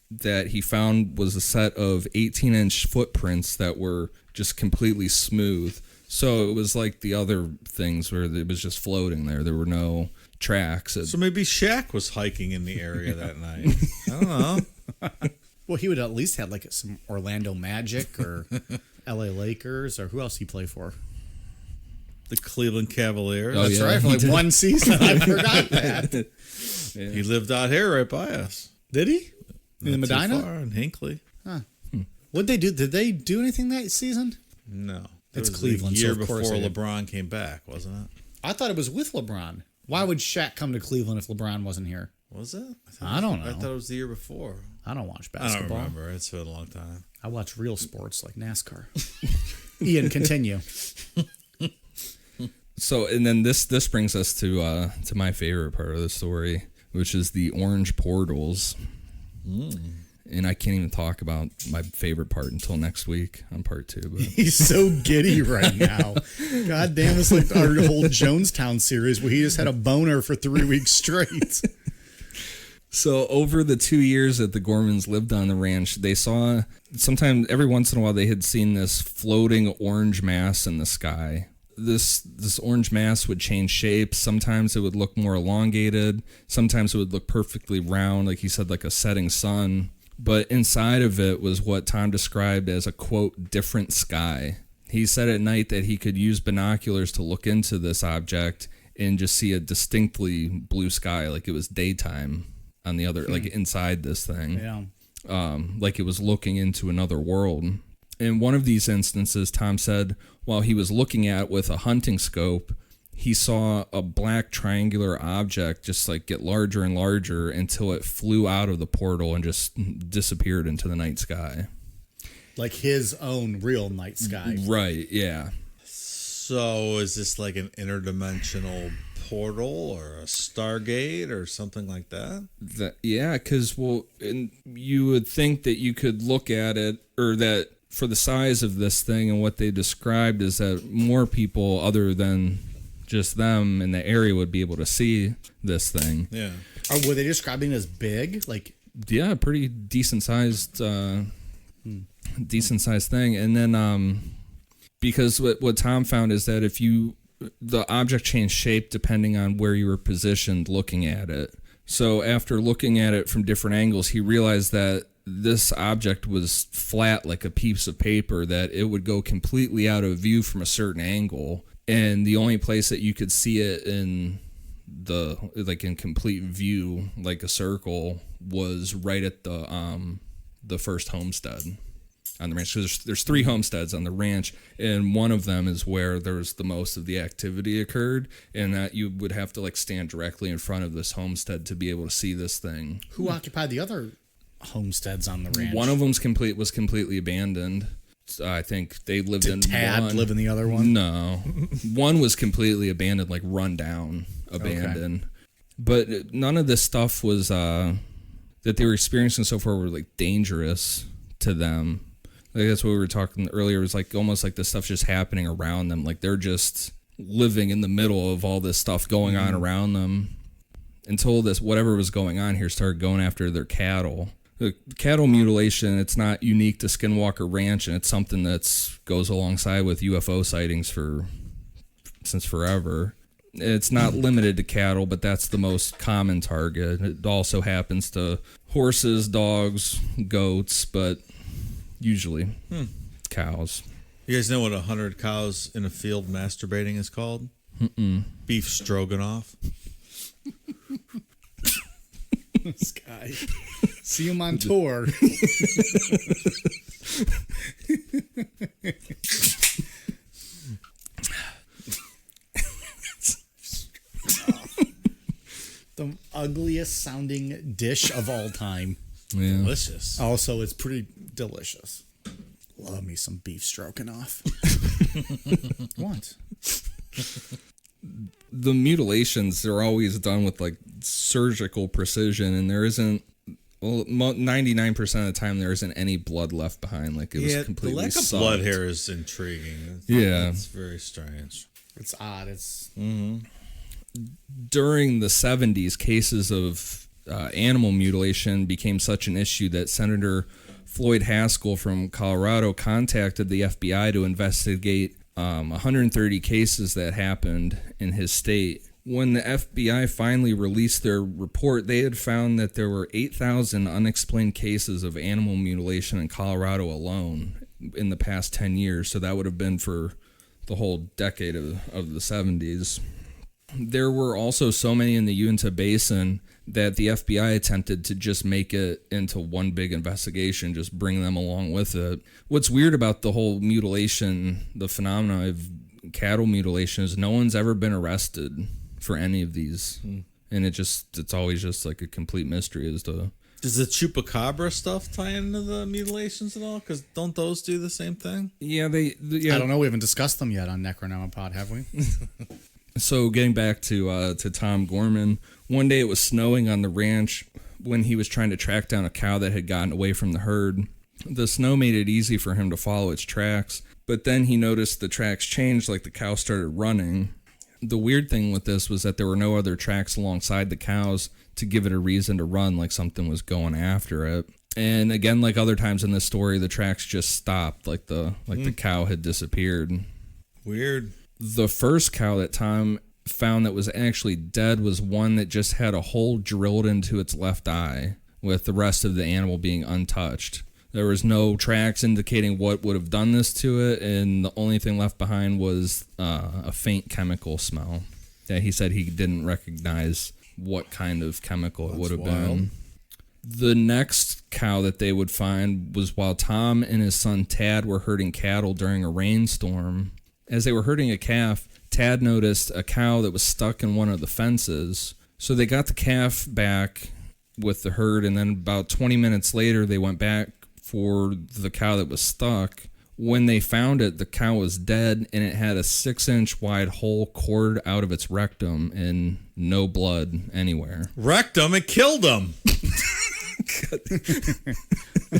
that he found was a set of 18-inch footprints that were just completely smooth. So it was like the other things where it was just floating there. There were no tracks. So maybe Shaq was hiking in the area that night. I don't know. Well, he would at least have like some Orlando Magic or L.A. Lakers, or who else he play for? The Cleveland Cavaliers. Oh, That's yeah, right, for he like did. one season. I forgot that. He lived out here right by us. Did he? In the Not too Medina? far, in Hinckley. What'd they do? Did they do anything that season? No. It's It was Cleveland, the so year of before course they did. LeBron came back, wasn't it? I thought it was with LeBron. Why would Shaq come to Cleveland if LeBron wasn't here? Was it? I don't know. I thought it was the year before. I don't watch I don't basketball. remember. It's been a long time. I watch real sports like NASCAR. Ian, continue. So, and then this brings us to my favorite part of the story, which is the orange portals. And I can't even talk about my favorite part until next week on part 2. But He's so giddy right now. God damn, it's like our whole Jonestown series where he just had a boner for 3 weeks straight. so over the 2 years that the Gormans lived on the ranch, they saw sometimes every once in a while they had seen this floating orange mass in the sky. This orange mass would change shapes. Sometimes it would look more elongated. Sometimes it would look perfectly round, like he said, like a setting sun. But inside of it was what Tom described as a, quote, different sky. He said at night that he could use binoculars to look into this object and just see a distinctly blue sky, like it was daytime on the other, like inside this thing. Yeah. Like it was looking into another world. In one of these instances, Tom said while he was looking at it with a hunting scope, he saw a black triangular object just like get larger and larger until it flew out of the portal and just disappeared into the night sky. Like his own real night sky. Right, yeah. So is this like an interdimensional portal or a Stargate or something like that? Yeah, because, you would think that you could look at it, or that for the size of this thing and what they described is that more people other than just them in the area would be able to see this thing. Yeah. Or were they describing it as big? Like, Yeah, pretty decent sized thing. And then because what Tom found is that if the object changed shape depending on where you were positioned looking at it. So after looking at it from different angles, he realized that this object was flat like a piece of paper, that it would go completely out of view from a certain angle. And the only place that you could see it in in complete view, like a circle, was right at the first homestead on the ranch. So there's 3 homesteads on the ranch, and one of them is where there's the most of the activity occurred, and that you would have to like stand directly in front of this homestead to be able to see this thing. who occupied the other homesteads on the ranch? One of them's was completely abandoned. I think they lived in Tad one. live in the other one? No. One was completely abandoned, like run down, abandoned. Okay. But none of this stuff was that they were experiencing so far were like dangerous to them. Like that's what we were talking earlier. It was like almost like this stuff just happening around them. Like they're just living in the middle of all this stuff going on around them until this whatever was going on here started going after their cattle. The cattle mutilation, it's not unique to Skinwalker Ranch, and it's something that's goes alongside with UFO sightings since forever. It's not limited to cattle, but that's the most common target. It also happens to horses, dogs, goats, but usually cows. You guys know what 100 cows in a field masturbating is called? Beef stroganoff. This guy. See him on tour. The ugliest sounding dish of all time. Yeah. Delicious. Also, it's pretty delicious. Love me some beef stroganoff. What? The mutilations, they're always done with like surgical precision, and there isn't, 99% of the time there isn't any blood left behind. Like it was completely the lack of sucked. blood here is intriguing. Yeah. It's very strange. It's odd. It's During the 70s, cases of animal mutilation became such an issue that Senator Floyd Haskell from Colorado contacted the FBI to investigate 130 cases that happened in his state When the FBI finally released their report, they had found that there were 8,000 unexplained cases of animal mutilation in Colorado alone in the past 10 years. So that would have been for the whole decade of the 70s. There were also so many in the Uintah Basin that the FBI attempted to just make it into one big investigation, just bring them along with it. What's weird about the whole mutilation, the phenomena of cattle mutilation, is no one's ever been arrested for any of these. And it's always just like a complete mystery as to... Does the chupacabra stuff tie into the mutilations at all? Because don't those do the same thing? Yeah, I don't know. We haven't discussed them yet on Necronomipod, have we? So getting back to Tom Gorman, one day it was snowing on the ranch when he was trying to track down a cow that had gotten away from the herd. The snow made it easy for him to follow its tracks, but then he noticed the tracks changed, like the cow started running. The weird thing with this was that there were no other tracks alongside the cows to give it a reason to run, like something was going after it. And again, like other times in this story, the tracks just stopped, like the cow had disappeared. Weird. The first cow that Tom found that was actually dead was one that just had a hole drilled into its left eye, with the rest of the animal being untouched. There was no tracks indicating what would have done this to it, and the only thing left behind was a faint chemical smell that he said he didn't recognize what kind of chemical it would have been. The next cow that they would find was while Tom and his son Tad were herding cattle during a rainstorm. As they were herding a calf, Tad noticed a cow that was stuck in one of the fences. So they got the calf back with the herd, and then about 20 minutes later, they went back for the cow that was stuck. When they found it, the cow was dead, and it had a 6-inch wide hole cored out of its rectum and no blood anywhere. Wrecked him and killed him.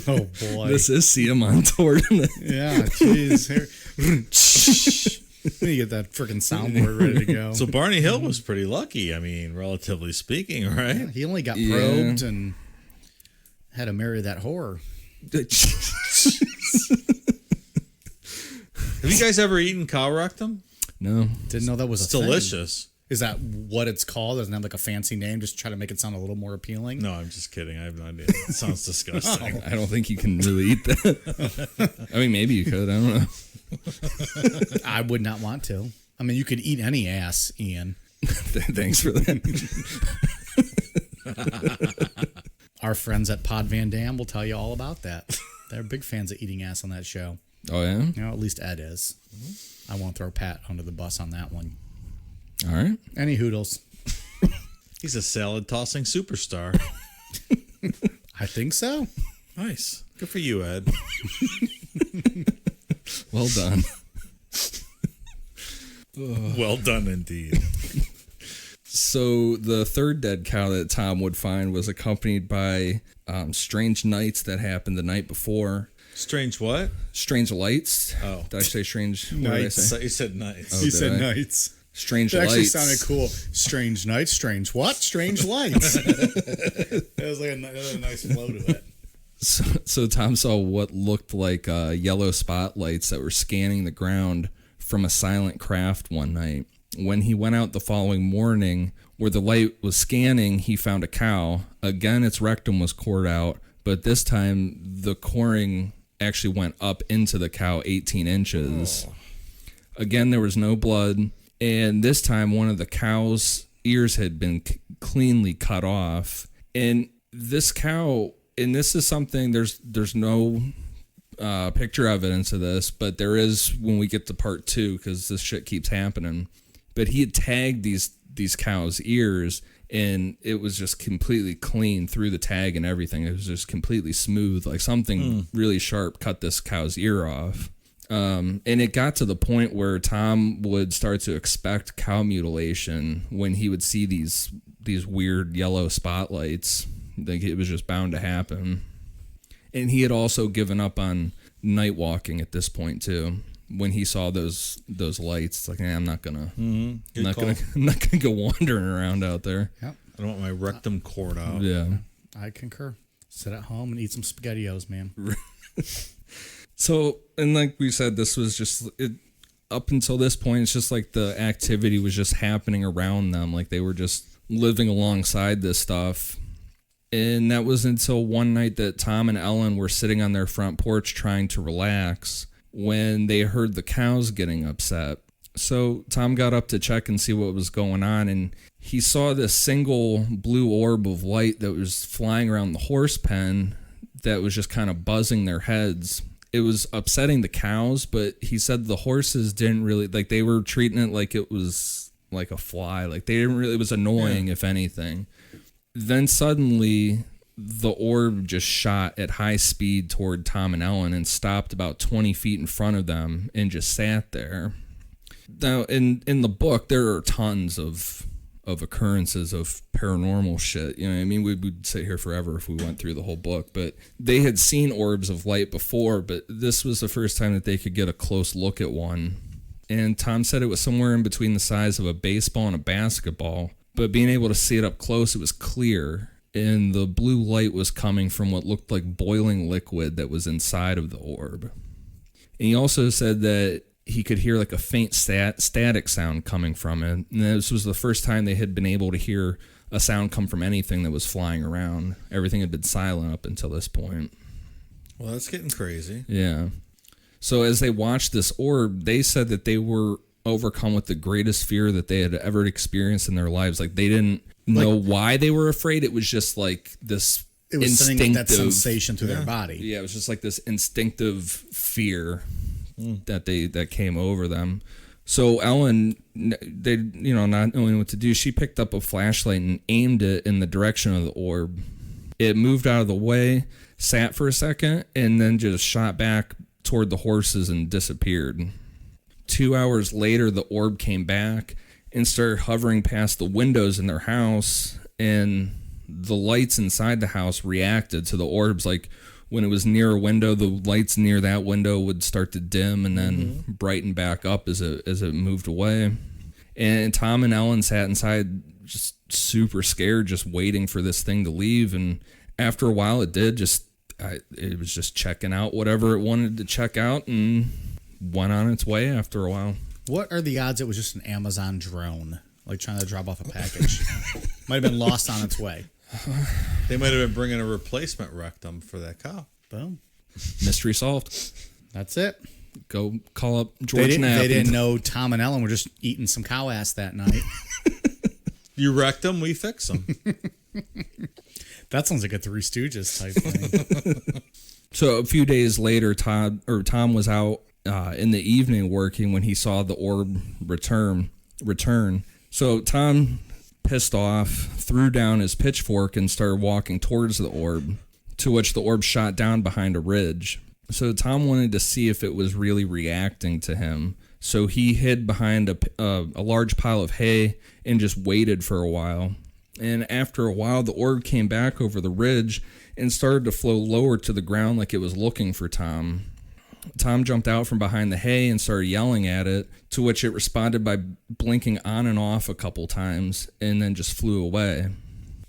Oh, boy. This is see him on tour. Yeah, jeez. We need to get that freaking soundboard ready to go. So Barney Hill was pretty lucky, I mean, relatively speaking, right? He only got probed and had to marry that whore. Have you guys ever eaten cow rectum? No. Didn't know that was It's a thing. delicious. Is that what it's called? Doesn't it have like a fancy name? Just try to make it sound a little more appealing? No, I'm just kidding. I have no idea. It sounds disgusting. I don't think you can really eat that. I mean, maybe you could. I don't know. I would not want to. I mean, you could eat any ass, Ian. Thanks for that. Our friends at Pod Van Dam will tell you all about that. They're big fans of eating ass on that show. Oh, yeah? You know, at least Ed is. I won't throw Pat under the bus on that one. All right. Any hoodles. He's a salad tossing superstar. I think so. Nice. Good for you, Ed. Well done. Well done indeed. So the third dead cow that Tom would find was accompanied by strange nights that happened the night before. Strange what? Strange lights. Oh. Did I say strange? What did I Nights. say? You said nice. Oh, He did said I? nights. Strange It actually lights. sounded cool. Strange nights, strange what? Strange lights. It was like a nice flow to it. So Tom saw what looked like yellow spotlights that were scanning the ground from a silent craft one night. When he went out the following morning, where the light was scanning, he found a cow. Again, its rectum was cored out, but this time the coring actually went up into the cow 18 inches. Oh. Again, there was no blood, and this time one of the cow's ears had been cleanly cut off. And this cow, and this is something, there's no picture evidence of this, but there is when we get to part 2, because this shit keeps happening. But he had tagged these cows' ears, and it was just completely clean through the tag and everything. It was just completely smooth, like something really sharp cut this cow's ear off. And it got to the point where Tom would start to expect cow mutilation when he would see these weird yellow spotlights. Like it was just bound to happen. And he had also given up on night walking at this point too. When he saw those lights, it's like, I'm not gonna go wandering around out there. Yep. I don't want my rectum cord out. Yeah. I concur. Sit at home and eat some SpaghettiOs, man. So, and like we said, this was just up until this point, it's just like the activity was just happening around them. Like they were just living alongside this stuff. And that was until one night that Tom and Ellen were sitting on their front porch trying to relax when they heard the cows getting upset. So Tom got up to check and see what was going on, and he saw this single blue orb of light that was flying around the horse pen that was just kind of buzzing their heads. It was upsetting the cows, but he said the horses didn't really, like, they were treating it like it was like a fly. Like they didn't really, it was annoying, if anything. Then suddenly the orb just shot at high speed toward Tom and Ellen and stopped about 20 feet in front of them and just sat there. Now, in the book, there are tons of occurrences of paranormal shit. You know what I mean? We'd sit here forever if we went through the whole book. But they had seen orbs of light before, but this was the first time that they could get a close look at one. And Tom said it was somewhere in between the size of a baseball and a basketball. But being able to see it up close, it was clear. And the blue light was coming from what looked like boiling liquid that was inside of the orb. And he also said that he could hear like a faint static sound coming from it. And this was the first time they had been able to hear a sound come from anything that was flying around. Everything had been silent up until this point. Well, that's getting crazy. Yeah. So as they watched this orb, they said that they were overcome with the greatest fear that they had ever experienced in their lives. Like they didn't know why they were afraid. It was just like this It was instinctive sending that sensation through their body. Yeah, it was just like this instinctive fear that came over them. So Ellen, they not knowing what to do, she picked up a flashlight and aimed it in the direction of the orb. It moved out of the way, sat for a second, and then just shot back toward the horses and disappeared. 2 hours later, the orb came back and started hovering past the windows in their house, and the lights inside the house reacted to the orbs. Like when it was near a window, the lights near that window would start to dim and then brighten back up as it moved away. And Tom and Ellen sat inside just super scared, just waiting for this thing to leave. And after a while, it did. It was just checking out whatever it wanted to check out and went on its way after a while. What are the odds it was just an Amazon drone, like trying to drop off a package? Might have been lost on its way. They might have been bringing a replacement rectum for that cow. Boom. Mystery solved. That's it. Go call up George Knapp. They didn't know Tom and Ellen were just eating some cow ass that night. You wrecked them, we fix them. That sounds like a Three Stooges type thing. So a few days later, Tom was out in the evening working when he saw the orb return. So Tom, pissed off, threw down his pitchfork and started walking towards the orb, to which the orb shot down behind a ridge. So Tom wanted to see if it was really reacting to him. So he hid behind a large pile of hay and just waited for a while. And after a while, the orb came back over the ridge and started to flow lower to the ground like it was looking for Tom. Tom jumped out from behind the hay and started yelling at it, to which it responded by blinking on and off a couple times and then just flew away.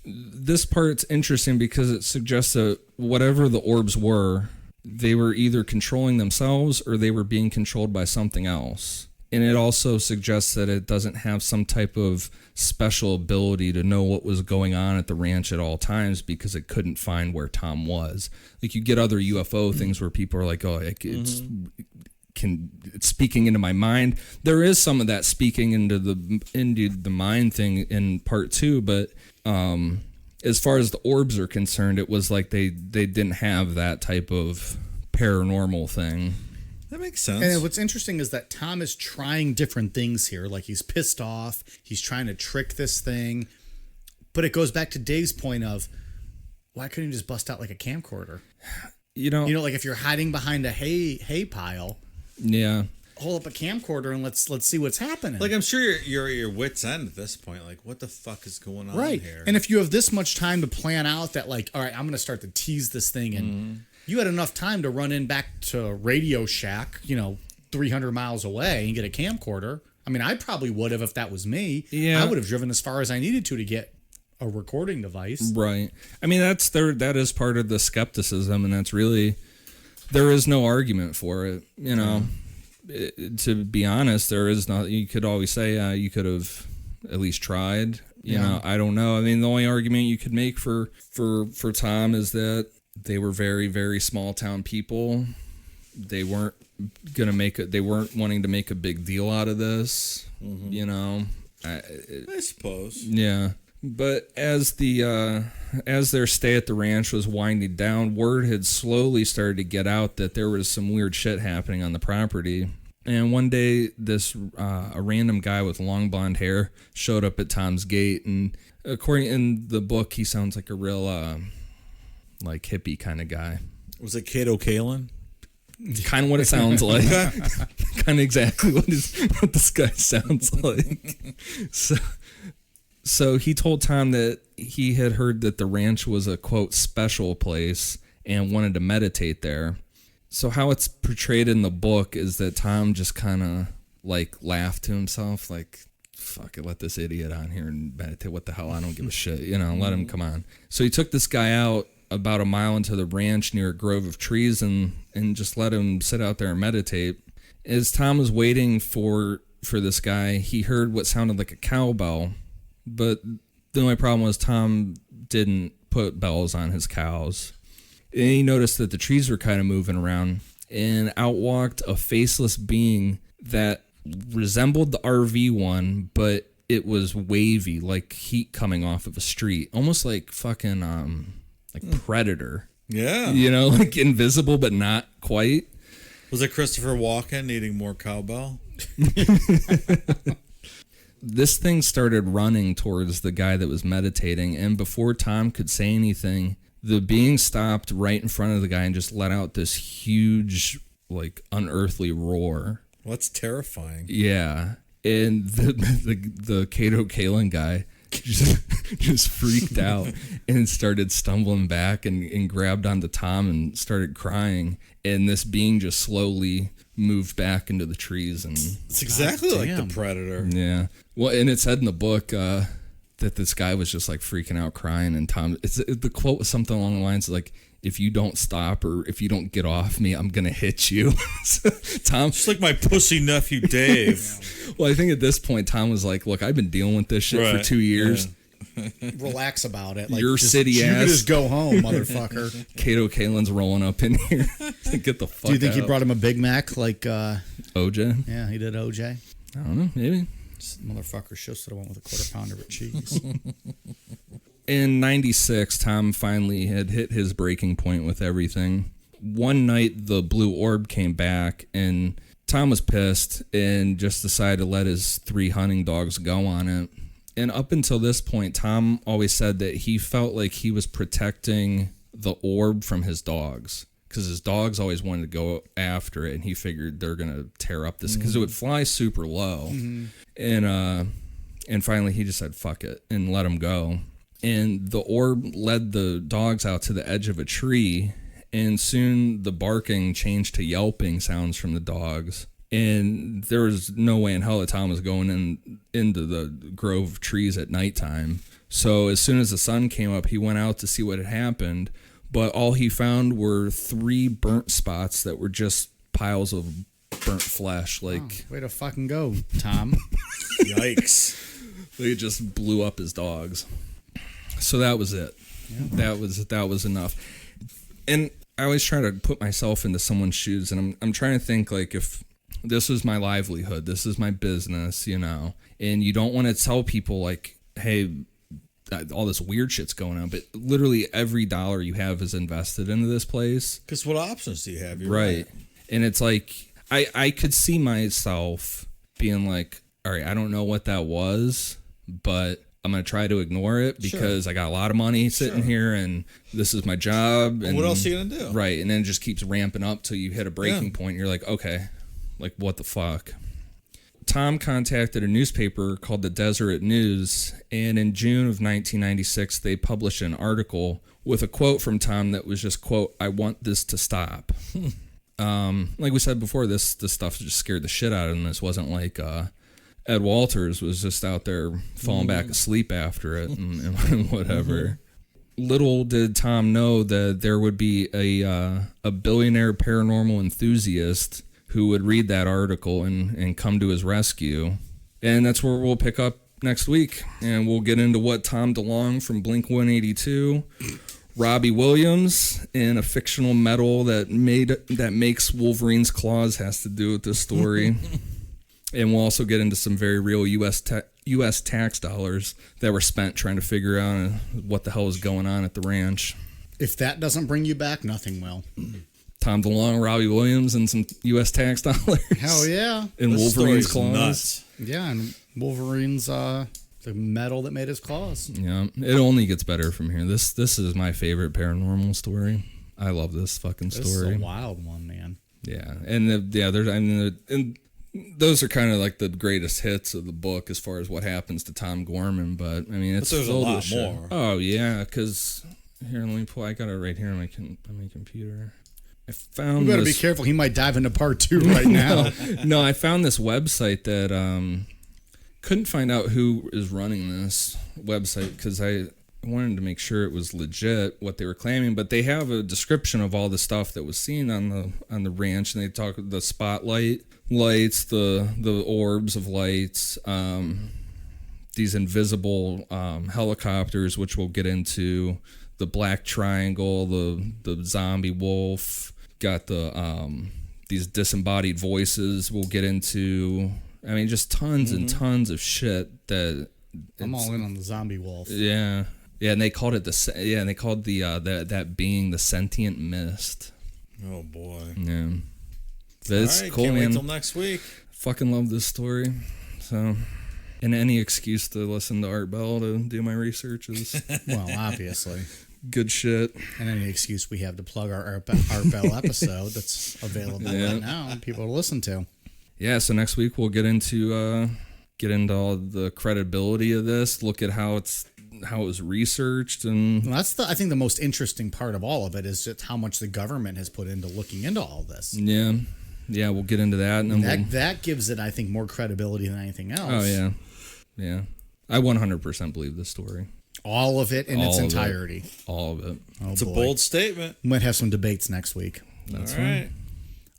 This part's interesting because it suggests that whatever the orbs were, they were either controlling themselves or they were being controlled by something else. And it also suggests that it doesn't have some type of special ability to know what was going on at the ranch at all times because it couldn't find where Tom was. Like you get other UFO things where people are like, oh, it's speaking into my mind. There is some of that speaking into the mind thing in part 2, but as far as the orbs are concerned, it was like they didn't have that type of paranormal thing. That makes sense. And what's interesting is that Tom is trying different things here. Like he's pissed off. He's trying to trick this thing. But it goes back to Dave's point of, why couldn't you just bust out like a camcorder? You know, like if you're hiding behind a hay pile, yeah, hold up a camcorder and let's see what's happening. Like I'm sure you're at your wit's end at this point. Like what the fuck is going on here? And if you have this much time to plan out that like, all right, I'm going to start to tease this thing and you had enough time to run in back to Radio Shack, 300 miles away and get a camcorder. I mean, I probably would have if that was me. Yeah. I would have driven as far as I needed to get a recording device. Right. I mean, that is part of the skepticism, and that's really, there is no argument for it. to be honest, there is not. You could always say you could have at least tried. You know, I don't know. I mean, the only argument you could make for Tom is that they were very, very small town people. They weren't they weren't wanting to make a big deal out of this. Mm-hmm. You know, I suppose. Yeah. But as their stay at the ranch was winding down, word had slowly started to get out that there was some weird shit happening on the property. And one day, a random guy with long blonde hair showed up at Tom's gate, and according in the book, he sounds like a real like hippie kind of guy. Was it Kato Kalin? Kind of what it sounds like. Kind of exactly what this guy sounds like. So he told Tom that he had heard that the ranch was a, quote, special place and wanted to meditate there. So how it's portrayed in the book is that Tom just kind of like laughed to himself, like, fuck it, let this idiot on here and meditate. What the hell? I don't give a shit. You know, let him come on. So he took this guy out about a mile into the ranch near a grove of trees and just let him sit out there and meditate. As Tom was waiting for this guy, he heard what sounded like a cowbell. But the only problem was Tom didn't put bells on his cows. And he noticed that the trees were kind of moving around, and out walked a faceless being that resembled the RV one, but it was wavy, like heat coming off of a street, almost like fucking like Predator. Yeah. You know, like invisible, but not quite. Was it Christopher Walken needing more cowbell? This thing started running towards the guy that was meditating, and before Tom could say anything, the being stopped right in front of the guy and just let out this huge, like, unearthly roar. Well, that's terrifying. Yeah. And the Kato Kalin guy just freaked out and started stumbling back and grabbed onto Tom and started crying. And this being just slowly moved back into the trees. And it's exactly like the Predator. Yeah. Well, and it said in the book that this guy was just like freaking out crying, and Tom, the quote was something along the lines of like, if you don't stop or if you don't get off me, I'm going to hit you. So, Tom, just like my pussy nephew Dave. Well, I think at this point, Tom was like, look, I've been dealing with this shit for 2 years. Yeah. Relax about it. Like, your city ass. You just go home, motherfucker. Kato Kalin's rolling up in here. Get the fuck out. Do you think he brought him a Big Mac like OJ? Yeah, he did OJ. I don't know, maybe. This motherfucker should have went with a quarter pounder with cheese. In 96, Tom finally had hit his breaking point with everything. One night, the blue orb came back, and Tom was pissed and just decided to let his 3 hunting dogs go on it. And up until this point, Tom always said that he felt like he was protecting the orb from his dogs, because his dogs always wanted to go after it, and he figured they're going to tear up this, because it would fly super low. Mm-hmm. And finally, he just said, fuck it, and let him go. And the orb led the dogs out to the edge of a tree, and soon the barking changed to yelping sounds from the dogs. And there was no way in hell that Tom was going into the grove of trees at nighttime. So as soon as the sun came up, he went out to see what had happened. But all he found were 3 burnt spots that were just piles of burnt flesh. Like, way to fucking go, Tom. Yikes. They just blew up his dogs. So that was it. Yeah. That was enough. And I always try to put myself into someone's shoes, and I'm trying to think, like, if this is my livelihood, this is my business, you know, and you don't want to tell people like, hey, all this weird shit's going on, but literally every dollar you have is invested into this place. Because what options do you have? You're right. And it's like, I could see myself being like, all right, I don't know what that was, but I'm going to try to ignore it because I got a lot of money sitting here and this is my job. And what else are you going to do? Right. And then it just keeps ramping up till you hit a breaking point. You're like, okay, like what the fuck? Tom contacted a newspaper called the Deseret News, and in June of 1996, they published an article with a quote from Tom that was just, quote, "I want this to stop." Like we said before, this stuff just scared the shit out of him. This wasn't like Ed Walters was just out there falling back asleep after it and whatever. Little did Tom know that there would be a billionaire paranormal enthusiast who would read that article and come to his rescue. And that's where we'll pick up next week. And we'll get into what Tom DeLonge from Blink-182, Robbie Williams, and a fictional metal that makes Wolverine's claws has to do with this story. And we'll also get into some very real U.S. tax dollars that were spent trying to figure out what the hell is going on at the ranch. If that doesn't bring you back, nothing will. Tom DeLonge, Robbie Williams, and some U.S. tax dollars. Hell yeah. And This Wolverine's story's claws. nuts. Yeah, and Wolverine's the metal that made his claws. Yeah, it only gets better from here. This is my favorite paranormal story. I love this fucking story. This is a wild one, man. Yeah, and and those are kind of like the greatest hits of the book as far as what happens to Tom Gorman. But I mean, it's But there's a filled with lot shit. more. Oh yeah, because here, let me pull. I got it right here on my computer. I found. You better be this, careful. He might dive into part 2 right now. No, I found this website that couldn't find out who is running this website because I wanted to make sure it was legit what they were claiming. But they have a description of all the stuff that was seen on the ranch, and they talk the spotlight lights, the orbs of lights, these invisible helicopters, which we'll get into, the black triangle, the zombie wolf, got the these disembodied voices we'll get into. I mean, just tons and tons of shit that I'm all in on the zombie wolf. yeah, and they called it that being the sentient mist. Oh boy. Yeah, but it's All right, cool, can't man. wait till next week. Fucking love this story. So, and any excuse to listen to Art Bell to do my research is Well, obviously. good shit. And any excuse we have to plug our Art Bell episode that's available right now and people to listen to. Yeah, so next week we'll get into all the credibility of this, look at how it was researched, and Well, that's I think the most interesting part of all of it is just how much the government has put into looking into all this. yeah, we'll get into that, and then That gives it, I think, more credibility than anything else. oh yeah, I 100% believe this story, All of it in its All of it. entirety. all of it. Oh, It's a boy. bold statement. We might have some debates next week. That's All right.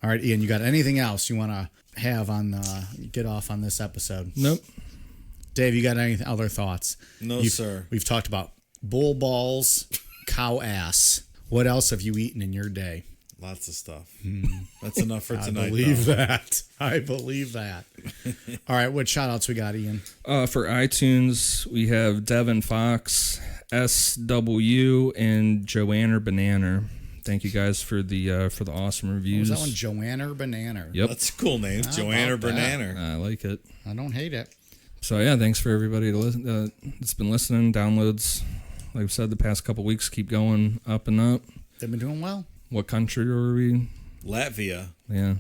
All right, Ian, you got anything else you want to have on get off on this episode? Nope. Dave, you got any other thoughts? No, sir. We've talked about bull balls, cow ass. What else have you eaten in your day? Lots of stuff. That's enough for tonight. I believe though. that. I believe that. All right, what shout outs we got, Ian? For iTunes, we have Devin Fox, SW, and Joanna Banana. Thank you guys for the awesome What was reviews. that one? Joanna or Banana? Yep, That's a cool name. How Joanna about that? Banana. I like it. I don't hate it. So yeah, thanks for everybody to listen. That's been listening. Downloads, like I said, the past couple weeks keep going up and up. They've been doing well. What country are we? Latvia. Yeah,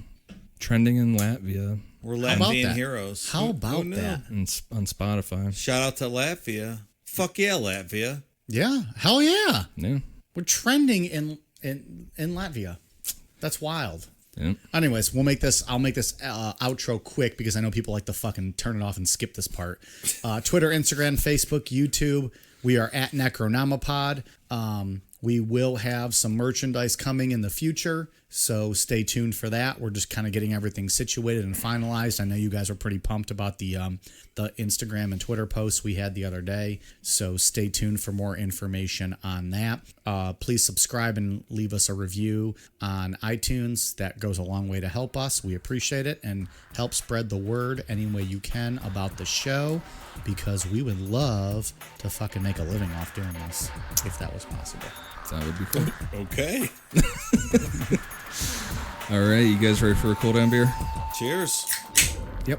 trending in Latvia We're about Latvian that? heroes. How Who about knew? that? and on Spotify. Shout out to Latvia. Fuck yeah, Latvia. Yeah, hell yeah. Yeah, We're trending in Latvia. That's wild. yeah. Anyways, I'll make this outro quick because I know people like to fucking turn it off and skip this part. Twitter, Instagram, Facebook, YouTube. We are at Necronomipod. We will have some merchandise coming in the future, so stay tuned for that. We're just kind of getting everything situated and finalized. I know you guys are pretty pumped about the Instagram and Twitter posts we had the other day, so stay tuned for more information on that. Please subscribe and leave us a review on iTunes. That goes a long way to help us. We appreciate it, and help spread the word any way you can about the show, because we would love to fucking make a living off doing this if that was possible. That would be cool. Okay. All right, you guys ready for a cool down beer? Cheers. Yep.